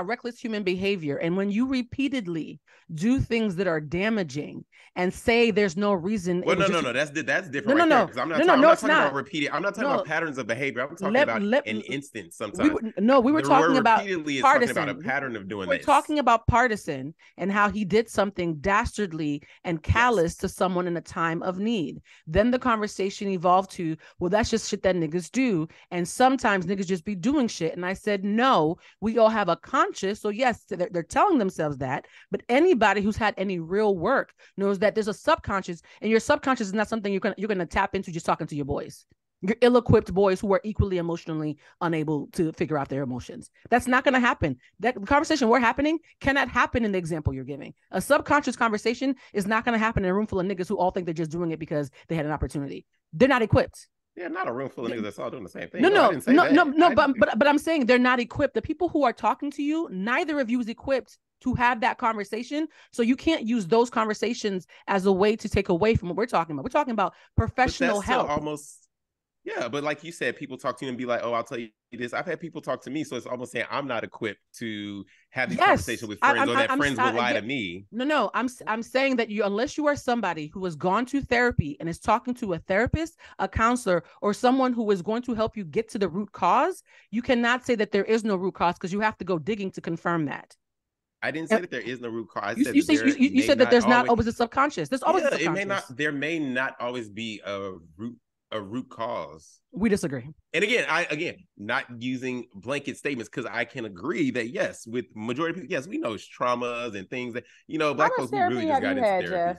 reckless human behavior. And when you repeatedly do things that are damaging and say there's no reason. Well, no, that's different. I'm not talking about repeated. I'm not talking about patterns of behavior. I'm talking about an instance sometimes. We were talking about repeatedly partisan. Talking about a pattern of doing this. We're talking about partisan and how he did something dastardly and callous to someone in a time of need. Then the conversation evolved to, well, that's just shit that niggas do. And sometimes niggas just be doing shit. And I said, no, we all have a conscious. So yes, they're telling themselves that, but anybody who's had any real work knows that there's a subconscious, and your subconscious is not something you're gonna tap into just talking to your boys. Your ill-equipped boys who are equally emotionally unable to figure out their emotions. That's not going to happen. That conversation we're happening cannot happen in the example you're giving. A subconscious conversation is not going to happen in a room full of niggas who all think they're just doing it because they had an opportunity. They're not equipped. Yeah, not a room full of niggas that's all doing the same thing. No, but I'm saying they're not equipped. The people who are talking to you, neither of you is equipped to have that conversation. So you can't use those conversations as a way to take away from what we're talking about. We're talking about professional help. Yeah, but like you said, people talk to you and be like, oh, I'll tell you this. I've had people talk to me, so it's almost saying I'm not equipped to have these conversations with friends, or that friends will lie to me. No, I'm saying that unless you are somebody who has gone to therapy and is talking to a therapist, a counselor, or someone who is going to help you get to the root cause, you cannot say that there is no root cause, because you have to go digging to confirm that. I didn't say that there is no root cause. You said that there's not always a subconscious. There's always a subconscious. There may not always be a root cause. We disagree. And again, not using blanket statements, because I can agree that yes, with majority of people, yes, we know it's traumas and things that, Black folks, we really just got into therapy. Jeff?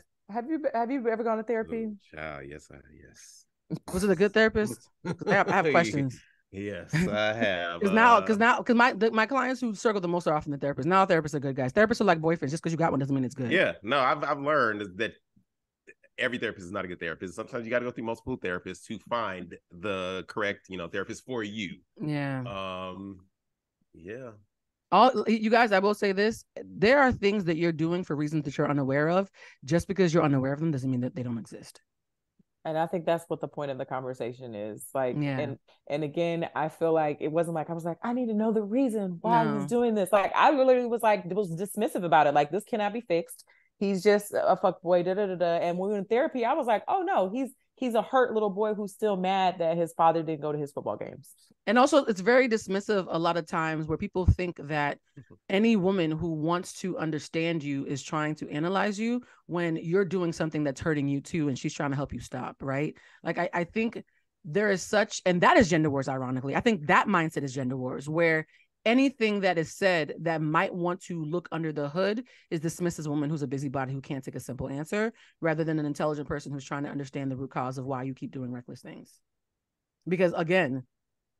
Have you ever gone to therapy? Child, yes. Was it a good therapist? I have questions. Yes, I have. Because my clients who struggle the most are often the therapists. Now therapists are good guys. Therapists are like boyfriends. Just because you got one doesn't mean it's good. Yeah, no, I've learned that every therapist is not a good therapist. Sometimes you got to go through multiple therapists to find the correct, therapist for you. Yeah. Yeah. You guys, I will say this: there are things that you're doing for reasons that you're unaware of. Just because you're unaware of them doesn't mean that they don't exist. And I think that's what the point of the conversation is. Like, yeah. And again, I feel like it wasn't like I was like, I need to know the reason why he's doing this. Like, I literally was dismissive about it. Like, this cannot be fixed. He's just a fuck boy, And when we were in therapy, I was like, oh no, he's a hurt little boy who's still mad that his father didn't go to his football games. And also, it's very dismissive a lot of times, where people think that any woman who wants to understand you is trying to analyze you when you're doing something that's hurting you too, and she's trying to help you stop, right? Like, I think there is and that is gender wars, ironically. I think that mindset is gender wars, where anything that is said that might want to look under the hood is dismissed as a woman who's a busybody who can't take a simple answer, rather than an intelligent person who's trying to understand the root cause of why you keep doing reckless things. Because again,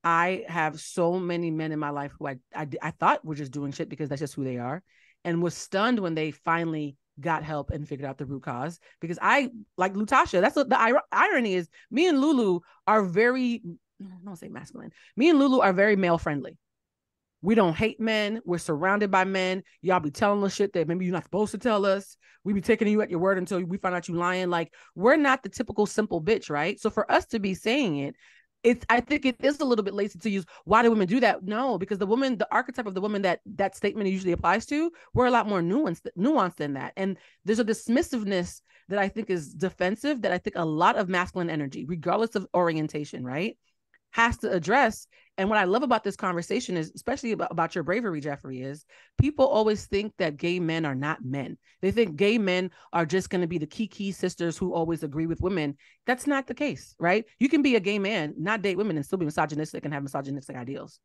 I have so many men in my life who I thought were just doing shit because that's just who they are, and was stunned when they finally got help and figured out the root cause. Because I, like Lutasha, that's what the irony is. Me and Lulu are very, I don't say masculine. Me and Lulu are very male friendly. We don't hate men. We're surrounded by men. Y'all be telling us shit that maybe you're not supposed to tell us. We be taking you at your word until we find out you lying. Like, we're not the typical simple bitch, right? So for us to be saying it, I think it is a little bit lazy to use. Why do women do that? No, because the woman, the archetype of the woman that statement usually applies to, we're a lot more nuanced than that. And there's a dismissiveness that I think is defensive, that I think a lot of masculine energy, regardless of orientation, right, has to address. And what I love about this conversation is, especially about your bravery, Jeffrey, is people always think that gay men are not men. They think gay men are just going to be the kiki sisters who always agree with women. That's not the case, right? You can be a gay man, not date women, and still be misogynistic and have misogynistic ideals.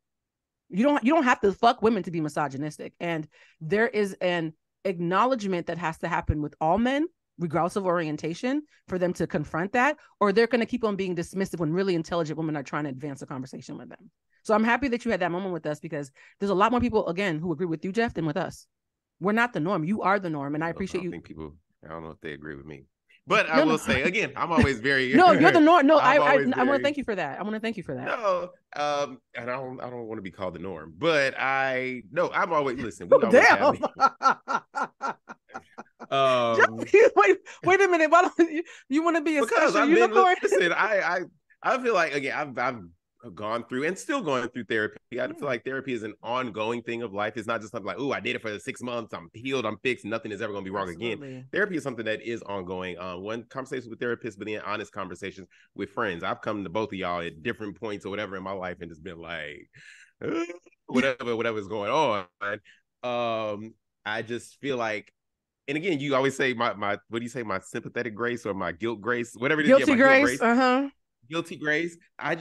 You don't have to fuck women to be misogynistic. And there is an acknowledgement that has to happen with all men, regardless of orientation, for them to confront that, or they're going to keep on being dismissive when really intelligent women are trying to advance a conversation with them. So I'm happy that you had that moment with us, because there's a lot more people, again, who agree with you, Jeff, than with us. We're not the norm. You are the norm. And I appreciate you. I don't know if they agree with me. But I will say, again, I'm always very... No, you're the norm. No, I want to thank you for that. I want to thank you for that. No, and I don't want to be called the norm, but I'm always... Listen, we always damn. Wait a minute. Why don't you want to be a special unicorn? Listen, I feel like, again, I've gone through and still going through therapy. I feel like therapy is an ongoing thing of life. It's not just something like, oh, I did it for 6 months, I'm healed, I'm fixed, nothing is ever going to be wrong again. Therapy is something that is ongoing. One, conversations with therapists, but then honest conversations with friends. I've come to both of y'all at different points or whatever in my life and just been like, whatever's going on. I just feel like, and again, you always say my what do you say, my sympathetic grace or my guilt grace, whatever it is. Guilty grace. Guilty grace. I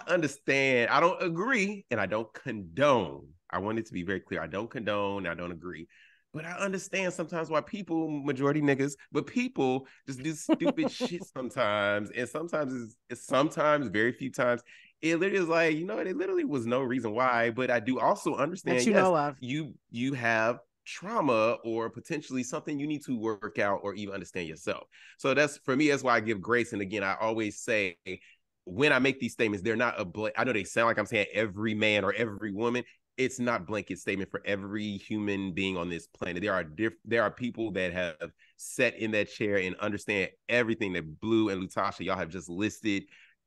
understand. I don't agree and I don't condone. I want it to be very clear. I don't condone. I don't agree. But I understand sometimes why people, majority niggas, but people just do stupid shit sometimes. And sometimes very few times, it literally is like, it literally was no reason why. But I do also understand that know of. You have trauma or potentially something you need to work out or even understand yourself. So that's, for me, that's why I give grace. And again, I always say, when I make these statements, they're not I know they sound like I'm saying every man or every woman. It's not blanket statement for every human being on this planet. There are people that have sat in that chair and understand everything that Blue and Lutasha, y'all have just listed,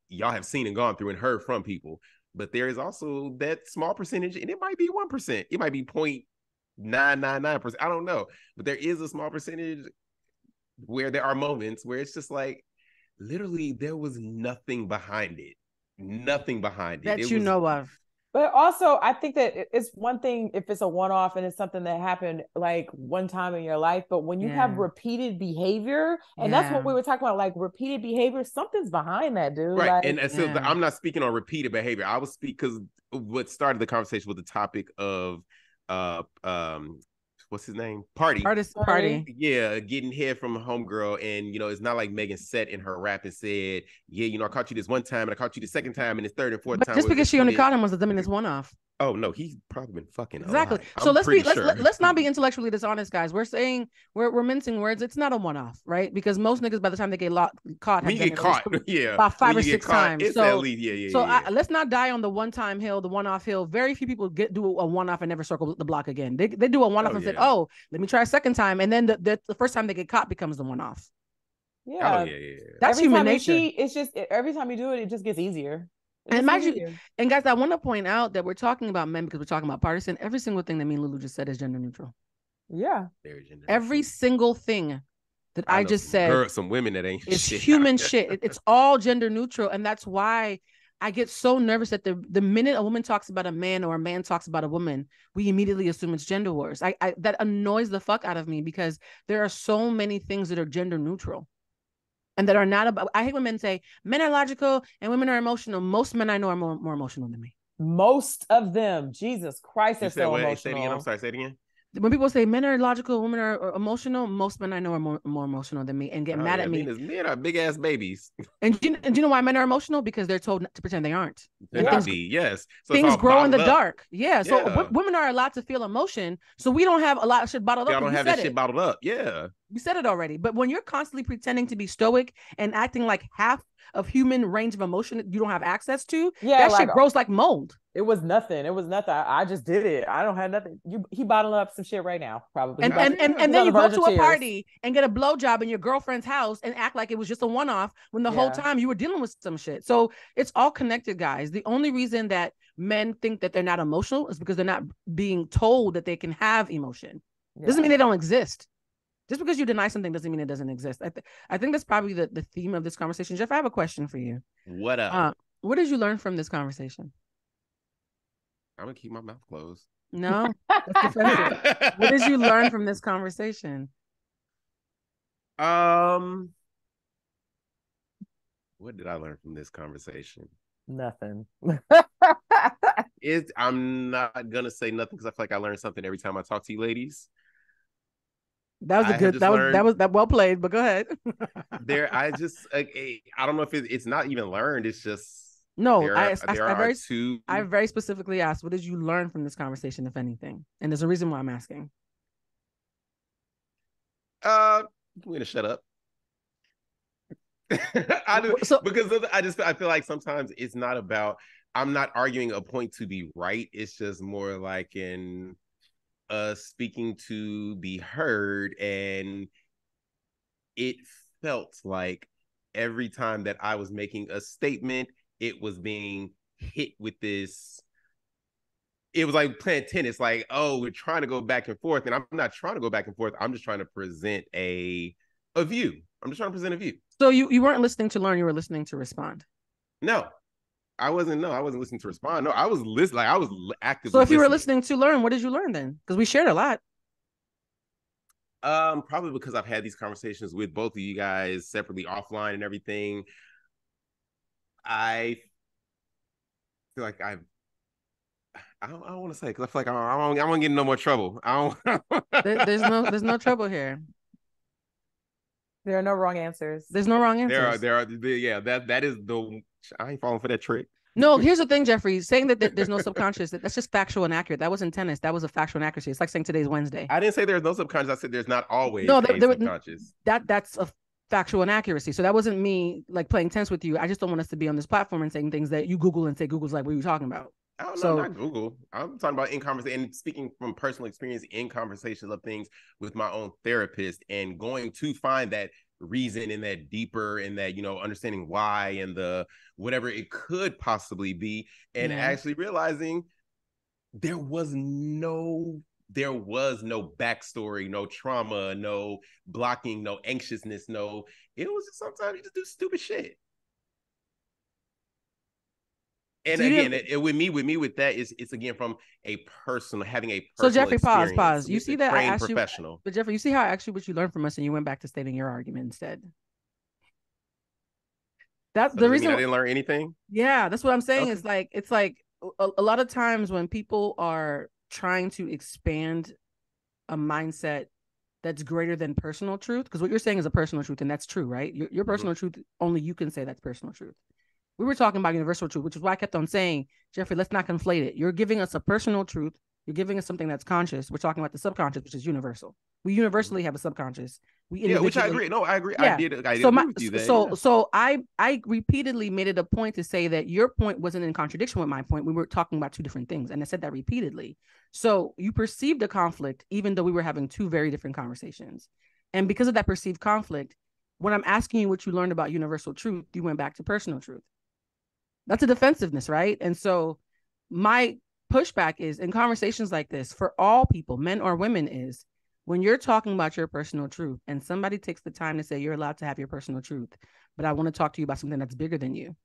y'all have seen and gone through and heard from people. But there is also that small percentage, and it might be 1%. It might be 0.999%. I don't know. But there is a small percentage where there are moments where it's just like, literally, there was nothing behind it. Nothing behind it. That you know of. But also, I think that it's one thing if it's a one-off and it's something that happened like one time in your life, but when you have repeated behavior, and that's what we were talking about, like repeated behavior, something's behind that, dude. Right. Like, and so I'm not speaking on repeated behavior. I was because what started the conversation with the topic of what's his name? Party. Yeah, getting head from a homegirl. And, it's not like Megan sat in her rap and said, yeah, I caught you this one time and I caught you the second time and this third and fourth time. Just because she only caught him doesn't mean it's one-off. Oh, no, he's probably been fucking exactly. So let's not be intellectually dishonest, guys. We're saying we're mincing words. It's not a one-off, right? Because most niggas, by the time they get caught, when you get caught, about 5 or 6 times. It's at least, let's not die on the one-time hill, the one-off hill. Very few people do a one-off and never circle the block again. They do a one-off and said, "Oh, let me try a second time," and then the first time they get caught becomes the one-off. Yeah, that's human nature. It's just every time you do it, it just gets easier. And guys, I want to point out that we're talking about men because we're talking about partisan. Every single thing that me and Lulu just said is gender neutral. Yeah. Every single thing that I just said, some women that ain't it's human shit. It's all gender neutral. And that's why I get so nervous that the minute a woman talks about a man or a man talks about a woman, we immediately assume it's gender wars. That annoys the fuck out of me because there are so many things that are gender neutral. And that are not about, I hate when men say men are logical and women are emotional. Most men I know are more emotional than me. Most of them. Jesus Christ, they're so emotional. Say it again. I'm sorry, say it again. When people say men are logical, women are emotional, most men I know are more emotional than me and get Oh mad yeah, at me. men are big ass babies. And do you know why men are emotional? Because they're told to pretend they aren't. They're And not be, yes. So it's things all grow in the bottled up. dark. Yeah. So Yeah. women are allowed to feel emotion. So we don't have a lot of shit bottled up Y'all because don't we have that said shit it. bottled up. Yeah. You said it already. But when you're constantly pretending to be stoic and acting like half of human range of emotion that you don't have access to, Yeah, that like shit grows like mold. it was nothing. It was nothing. I just did it. I don't have nothing. He bottled up some shit right now, probably. And and and, Yeah. and He's then on the you go verge to of a tears. party and get a blowjob in your girlfriend's house and act like it was just a one-off when the whole Yeah. time you were dealing with some shit. So it's all connected, guys. The only reason that men think that they're not emotional is because they're not being told that they can have emotion. Doesn't mean Yeah. they don't exist. Just because you deny something doesn't mean it doesn't exist. I think that's probably the theme of this conversation. Jeff, I have a question for you. What up? What did you learn from this conversation? I'm gonna keep my mouth closed. No, that's defensive. What did you learn from this conversation? um, what did I learn from this conversation? Nothing. I'm not gonna say nothing because I feel like I learn something every time I talk to you ladies. That was a I have good. just learned That well played. But go ahead. I just I don't know if it's not even learned. It's just No, there are two. I very specifically asked, what did you learn from this conversation, if anything? And there's a reason why I'm asking. I'm gonna shut up. I do So because I feel like sometimes it's not about. I'm not arguing a point to be right. It's just more like in speaking to be heard, and it felt like every time that I was making a statement, it was being hit with this. It was like playing tennis, like, oh, we're trying to go back and forth. And I'm not trying to go back and forth. I'm just trying to present a view. I'm just trying to present a view. so you weren't listening to learn, you were listening to respond. No, I wasn't. No, I wasn't listening to respond. No, I was listening. Like I was So actively if you were listening. listening to learn, what did you learn then? Because we shared a lot. Probably because I've had these conversations with both of you guys separately offline and everything. I feel like I don't want to say because I feel like I don't get in no more trouble. I There's no trouble here. There are no wrong answers. There's no wrong answers. yeah, that is the I ain't falling for that trick. No, here's the thing, Jeffrey. Saying that there's no subconscious, that's just factual and accurate. That wasn't tennis. That was a factual inaccuracy. It's like saying today's Wednesday. I didn't say there's no subconscious. I said there's not always No, a subconscious. that's a factual inaccuracy. So that wasn't me like playing tennis with you. I just don't want us to be on this platform and saying things that you Google and say Google's like, what are you talking about? Oh no, So not Google. I'm talking about in conversation and speaking from personal experience in conversations of things with my own therapist and going to find that reason and that deeper and that understanding why and the whatever it could possibly be and actually realizing there was no backstory, no trauma, no blocking, no anxiousness, no. It was just sometimes you just do stupid shit. And so again, with that is it's again from having a personal. So Jeffrey, experience pause. You with see a that I trained asked professional. you, but Jeffrey, you see how I asked you what you learned from us, and you went back to stating your argument instead. That's So the does it mean reason. I didn't learn anything? Yeah, that's what I'm saying. Okay. It's like a lot of times when people are trying to expand a mindset that's greater than personal truth, because what you're saying is a personal truth, and that's true, right? Your personal truth, only you can say that's personal truth. We were talking about universal truth, which is why I kept on saying, Jeffrey, let's not conflate it. You're giving us a personal truth. You're giving us something that's conscious. We're talking about the subconscious, which is universal. We universally have a subconscious. Which I agree. No, I agree. Yeah. I did agree with you there. So I repeatedly made it a point to say that your point wasn't in contradiction with my point. We were talking about two different things, and I said that repeatedly. So you perceived a conflict, even though we were having two very different conversations. And because of that perceived conflict, when I'm asking you what you learned about universal truth, you went back to personal truth. That's a defensiveness, right? And so my pushback is in conversations like this for all people, men or women, is when you're talking about your personal truth and somebody takes the time to say you're allowed to have your personal truth, but I want to talk to you about something that's bigger than you.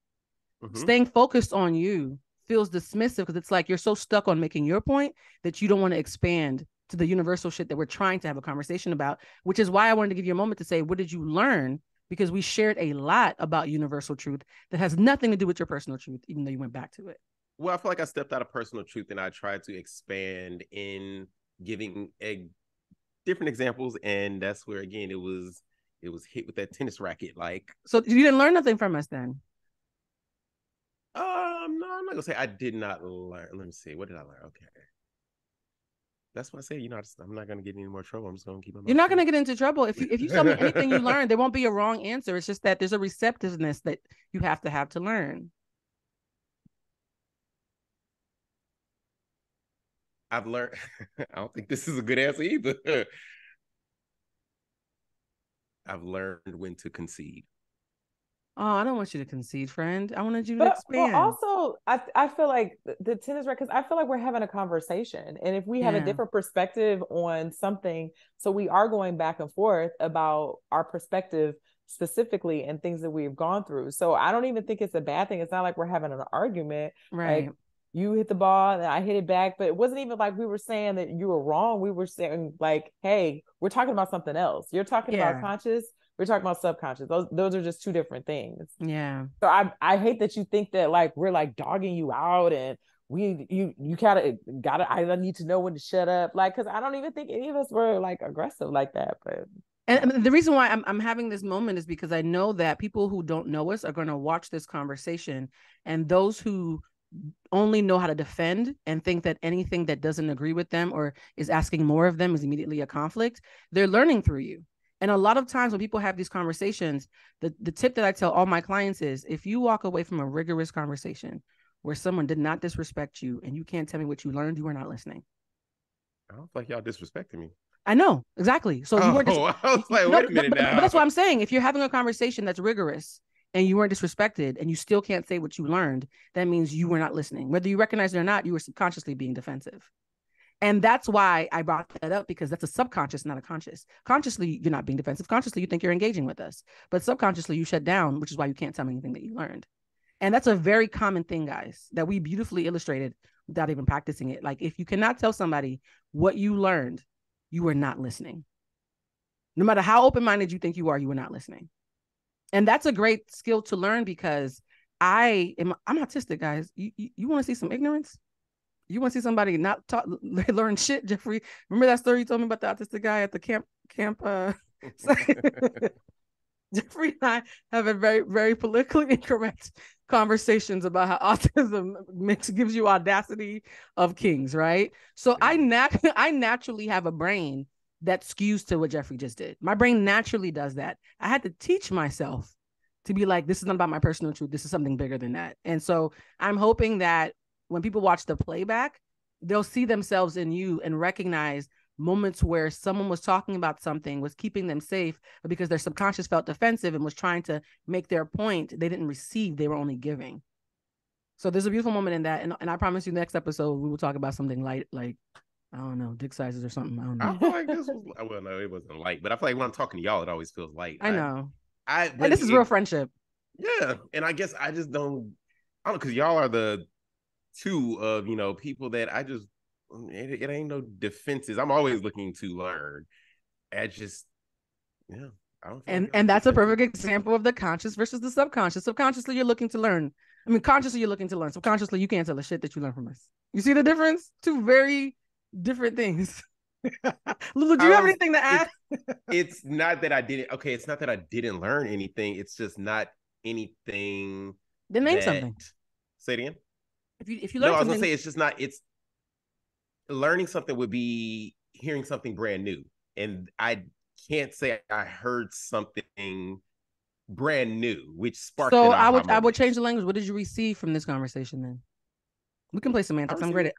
Staying focused on you feels dismissive because it's like you're so stuck on making your point that you don't want to expand to the universal shit that we're trying to have a conversation about, which is why I wanted to give you a moment to say, what did you learn? Because we shared a lot about universal truth that has nothing to do with your personal truth, even though you went back to it. Well, I feel like I stepped out of personal truth and I tried to expand in giving different examples, and that's where again it was hit with that tennis racket. Like, so you didn't learn nothing from us then? No, I'm not gonna say I did not learn. Let me see. What did I learn? Okay. That's what I say. I'm not gonna get any more trouble. I'm just gonna keep my You're mouth not shut. going to get into trouble. If you tell me anything you learned, there won't be a wrong answer. It's just that there's a receptiveness that you have to learn. I've learned. I don't think this is a good answer either. I've learned when to concede. Oh, I don't want you to concede, friend. I wanted you to But expand. also, I feel like the tennis racket, because I feel like we're having a conversation. And if we have a Yeah. different perspective on something, so we are going back and forth about our perspective specifically and things that we've gone through. So I don't even think it's a bad thing. It's not like we're having an argument. Right. Like you hit the ball and I hit it back, but it wasn't even like we were saying that you were wrong. We were saying like, hey, we're talking about something else. You're talking about Yeah. conscious. We're talking about subconscious. Those are just two different things. Yeah. So I hate that you think that like we're like dogging you out and you gotta I need to know when to shut up, like, because I don't even think any of us were like aggressive like that. But And the reason why I'm having this moment is because I know that people who don't know us are going to watch this conversation, and those who only know how to defend and think that anything that doesn't agree with them or is asking more of them is immediately a conflict, they're learning through you. And a lot of times when people have these conversations, the tip that I tell all my clients is if you walk away from a rigorous conversation where someone did not disrespect you and you can't tell me what you learned, you are not listening. I don't like y'all disrespecting me. I know exactly. So you weren't Oh, I was like, wait a minute but that's now. what I'm saying. If you're having a conversation that's rigorous and you weren't disrespected and you still can't say what you learned, that means you were not listening. Whether you recognize it or not, you were subconsciously being defensive. And that's why I brought that up, because that's a subconscious, not a conscious. Consciously, you're not being defensive. Consciously, you think you're engaging with us. But subconsciously, you shut down, which is why you can't tell me anything that you learned. And that's a very common thing, guys, that we beautifully illustrated without even practicing it. Like, if you cannot tell somebody what you learned, you are not listening. No matter how open-minded you think you are not listening. And that's a great skill to learn, because I'm autistic, guys. You want to see some ignorance? You want to see somebody not learn shit, Jeffrey? Remember that story you told me about the autistic guy at the camp? Jeffrey and I have a very, very politically incorrect conversations about how autism gives you audacity of kings, right? So I naturally have a brain that skews to what Jeffrey just did. My brain naturally does that. I had to teach myself to be like, this is not about my personal truth. This is something bigger than that. And so I'm hoping that when people watch the playback, they'll see themselves in you and recognize moments where someone was talking about something, was keeping them safe, but because their subconscious felt defensive and was trying to make their point, they didn't receive, they were only giving. So there's a beautiful moment in that. And I promise you, next episode, we will talk about something light, like, I don't know, dick sizes or something. I don't know. I feel like this was, well, no, it wasn't light, but I feel like when I'm talking to y'all, it always feels light. I know. And this is real friendship. Yeah. And I guess I just don't know, because y'all are the two of, people that I just, it ain't no defenses. I'm always looking to learn. I just, yeah. I don't feel And that's a perfect example of the conscious versus the subconscious. Subconsciously, you're looking to learn. I mean, consciously, you're looking to learn. Subconsciously, you can't tell the shit that you learn from us. You see the difference? Two very different things. Lulu, do you have anything to add? It's not that I didn't. Okay, it's not that I didn't learn anything. It's just not anything. Then name something. Say it again. If you learn, no, I was gonna say it's just not. It's learning something would be hearing something brand new, and I can't say I heard something brand new, which sparked. So I would change the language. What did you receive from this conversation? Then we can play semantics. I'm great at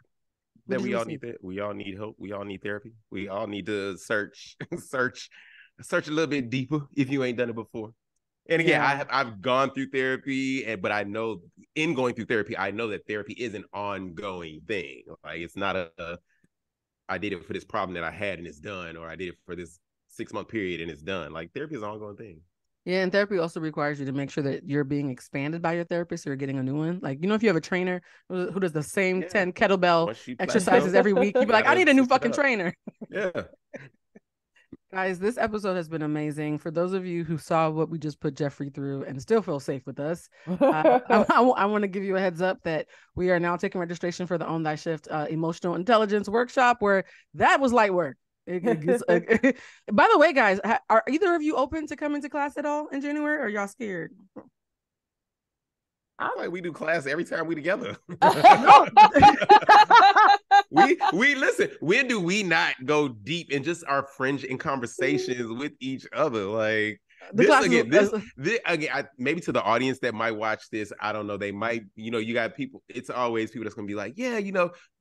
that. We all need that. We all need hope. We all need therapy. We all need to search a little bit deeper if you ain't done it before. And again, I've gone through therapy, but I know in going through therapy, I know that therapy is an ongoing thing. Like, it's not I did it for this problem that I had and it's done, or I did it for this 6-month period and it's done. Like, therapy is an ongoing thing. Yeah, and therapy also requires you to make sure that you're being expanded by your therapist, or you're getting a new one. Like, if you have a trainer who does the same 10 kettlebell exercises every week, you'd be like, I need a new fucking trainer. Yeah. Guys, this episode has been amazing. For those of you who saw what we just put Jeffrey through and still feel safe with us, I want to give you a heads up that we are now taking registration for the Own Thy Shift emotional intelligence workshop, where that was light work. By the way, guys, are either of you open to coming to class at all in January, or are y'all scared? I feel like we do class every time we together. No. we listen. When do we not go deep in just our friendship and conversations with each other? Like this again, maybe to the audience that might watch this, I don't know. They might, you got people. It's always people that's gonna be like, yeah,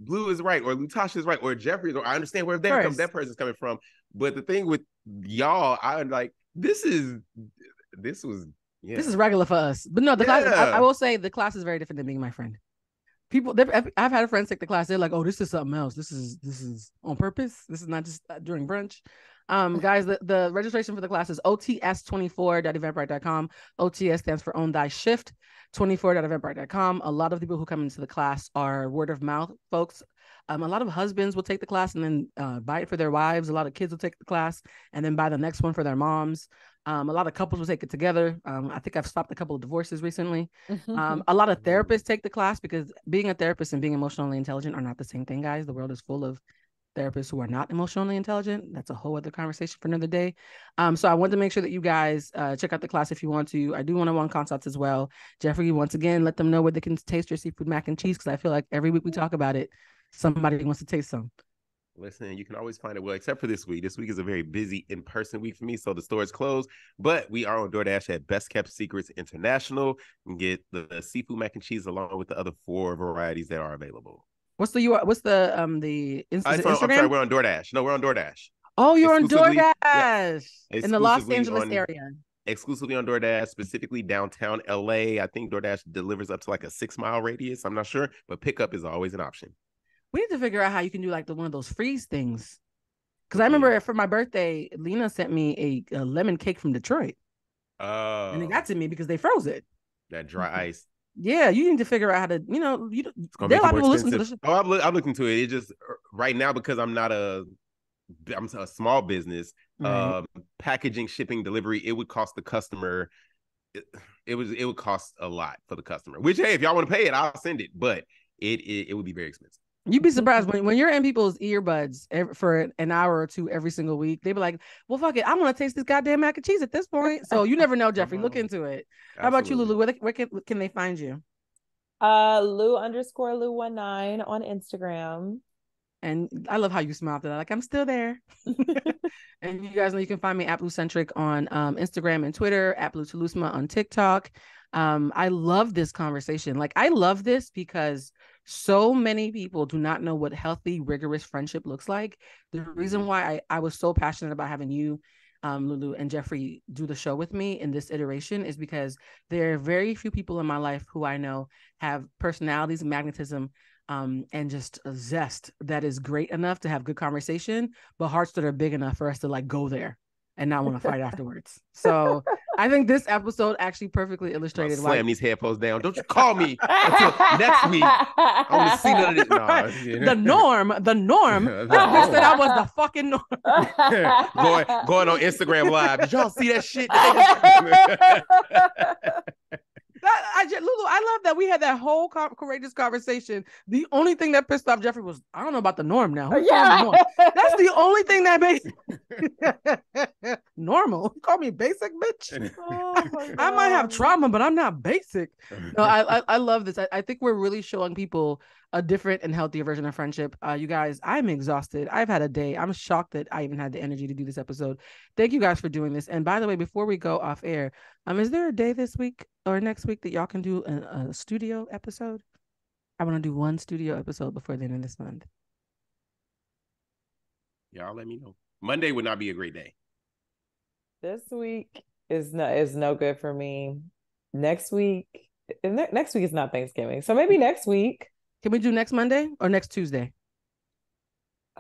Blue is right, or Lutasha is right, or Jeffrey is, or I understand where that person's coming from. But the thing with y'all, I'm like, this was. Yeah. This is regular for us. But no, the class, I will say the class is very different than being my friend. People, I've had friends take the class. They're like, oh, this is something else. This is on purpose. This is not just during brunch. Guys, the registration for the class is ots24.eventbrite.com. OTS stands for Own Thy Shift, 24.eventbrite.com. A lot of people who come into the class are word of mouth folks. A lot of husbands will take the class and then buy it for their wives. A lot of kids will take the class and then buy the next one for their moms. A lot of couples will take it together. I think I've stopped a couple of divorces recently. A lot of therapists take the class because being a therapist and being emotionally intelligent are not the same thing, guys. The world is full of therapists who are not emotionally intelligent. That's a whole other conversation for another day. So I wanted to make sure that you guys check out the class if you want to. I do one-on-one consults as well. Jeffrey, once again, let them know where they can taste your seafood mac and cheese, because I feel like every week we talk about it, somebody wants to taste some. Listen, you can always find it. Well, except for this week. This week is a very busy in-person week for me, so the store is closed. But we are on DoorDash at Best Kept Secrets International. You can get the seafood mac and cheese along with the other 4 varieties that are available. What's the Instagram? I'm sorry, we're on DoorDash. No, we're on DoorDash. Oh, you're on DoorDash in the Los Angeles area. Exclusively on DoorDash, specifically downtown LA. I think DoorDash delivers up to like a 6-mile radius. I'm not sure, but pickup is always an option. We need to figure out how you can do like one of those freeze things. Because I remember for my birthday, Lena sent me a lemon cake from Detroit. Oh. And it got to me because they froze it. That dry ice. Yeah, you need to figure out how to, there are a lot of people listening to this. Oh, I'm looking to it. It just right now, because I'm a small business. Right. Packaging, shipping, delivery, it would cost the customer. It would cost a lot for the customer. Which, hey, if y'all want to pay it, I'll send it. But it would be very expensive. You'd be surprised when you're in people's earbuds for an hour or two every single week. They be like, well, fuck it, I want to taste this goddamn mac and cheese at this point. So you never know, Jeffrey. Look into it. Absolutely. How about you, Lulu? Where can they find you? Lou_Lou19 on Instagram. And I love how you smiled at that. Like, I'm still there. And you guys know you can find me at BlueCentric on Instagram and Twitter, at BlueTolusma on TikTok. I love this conversation. Like, I love this because so many people do not know what healthy, rigorous friendship looks like. The reason why I was so passionate about having you, Lulu and Jeffrey, do the show with me in this iteration is because there are very few people in my life who I know have personalities, magnetism, and just a zest that is great enough to have good conversation, but hearts that are big enough for us to like go there and not want to fight afterwards. So I think this episode actually perfectly illustrated why. Slam these headphones down. Don't you call me until next week. I want to see none of this. No. The norm. I said I was the fucking norm. going on Instagram Live. Did y'all see that shit? Lulu, I love that we had that whole courageous conversation. The only thing that pissed off Jeffrey was, I don't know about the norm now. Yeah. Norm? That's the only thing that made normal. You call me basic, bitch. Oh, I might have trauma, but I'm not basic. No, I love this. I think we're really showing people a different and healthier version of friendship. You guys, I'm exhausted. I've had a day. I'm shocked that I even had the energy to do this episode. Thank you guys for doing this. And by the way, before we go off air, is there a day this week or next week that y'all can do a studio episode? I want to do one studio episode before the end of this month. Y'all let me know. Monday would not be a great day. This week is no good for me. Next week is not Thanksgiving, so maybe next week. Can we do next Monday or next Tuesday?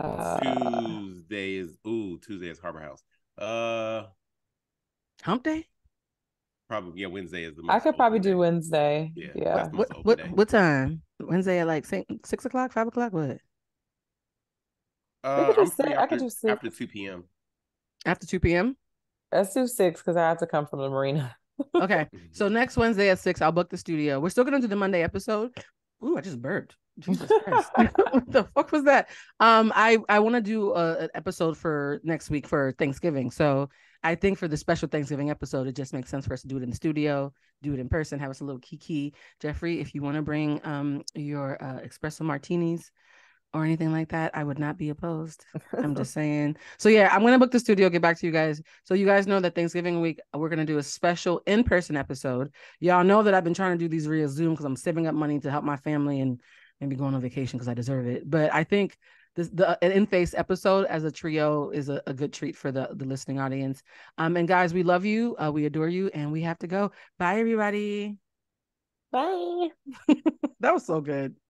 Tuesday is Harbor House. Hump Day? Probably, yeah. Wednesday is the most I could probably do Wednesday. Yeah. What time? Wednesday at like 6 o'clock, 5 o'clock? What? I'm free after 2 p.m. After 2 p.m.? Let's do 6 because I have to come from the marina. Okay. So next Wednesday at 6, I'll book the studio. We're still gonna do the Monday episode. Ooh, I just burped. Jesus Christ. What the fuck was that? I want to do an episode for next week for Thanksgiving. So I think for the special Thanksgiving episode, it just makes sense for us to do it in the studio, do it in person, have us a little kiki. Jeffrey, if you want to bring your espresso martinis or anything like that, I would not be opposed. I'm just saying. So yeah, I'm gonna book the studio, get back to you guys. So you guys know that Thanksgiving week, we're gonna do a special in-person episode. Y'all know that I've been trying to do these via Zoom because I'm saving up money to help my family and maybe going on vacation because I deserve it. But I think the an in-face episode as a trio is a good treat for the listening audience. And guys, we love you, we adore you, and we have to go. Bye, everybody. Bye. That was so good.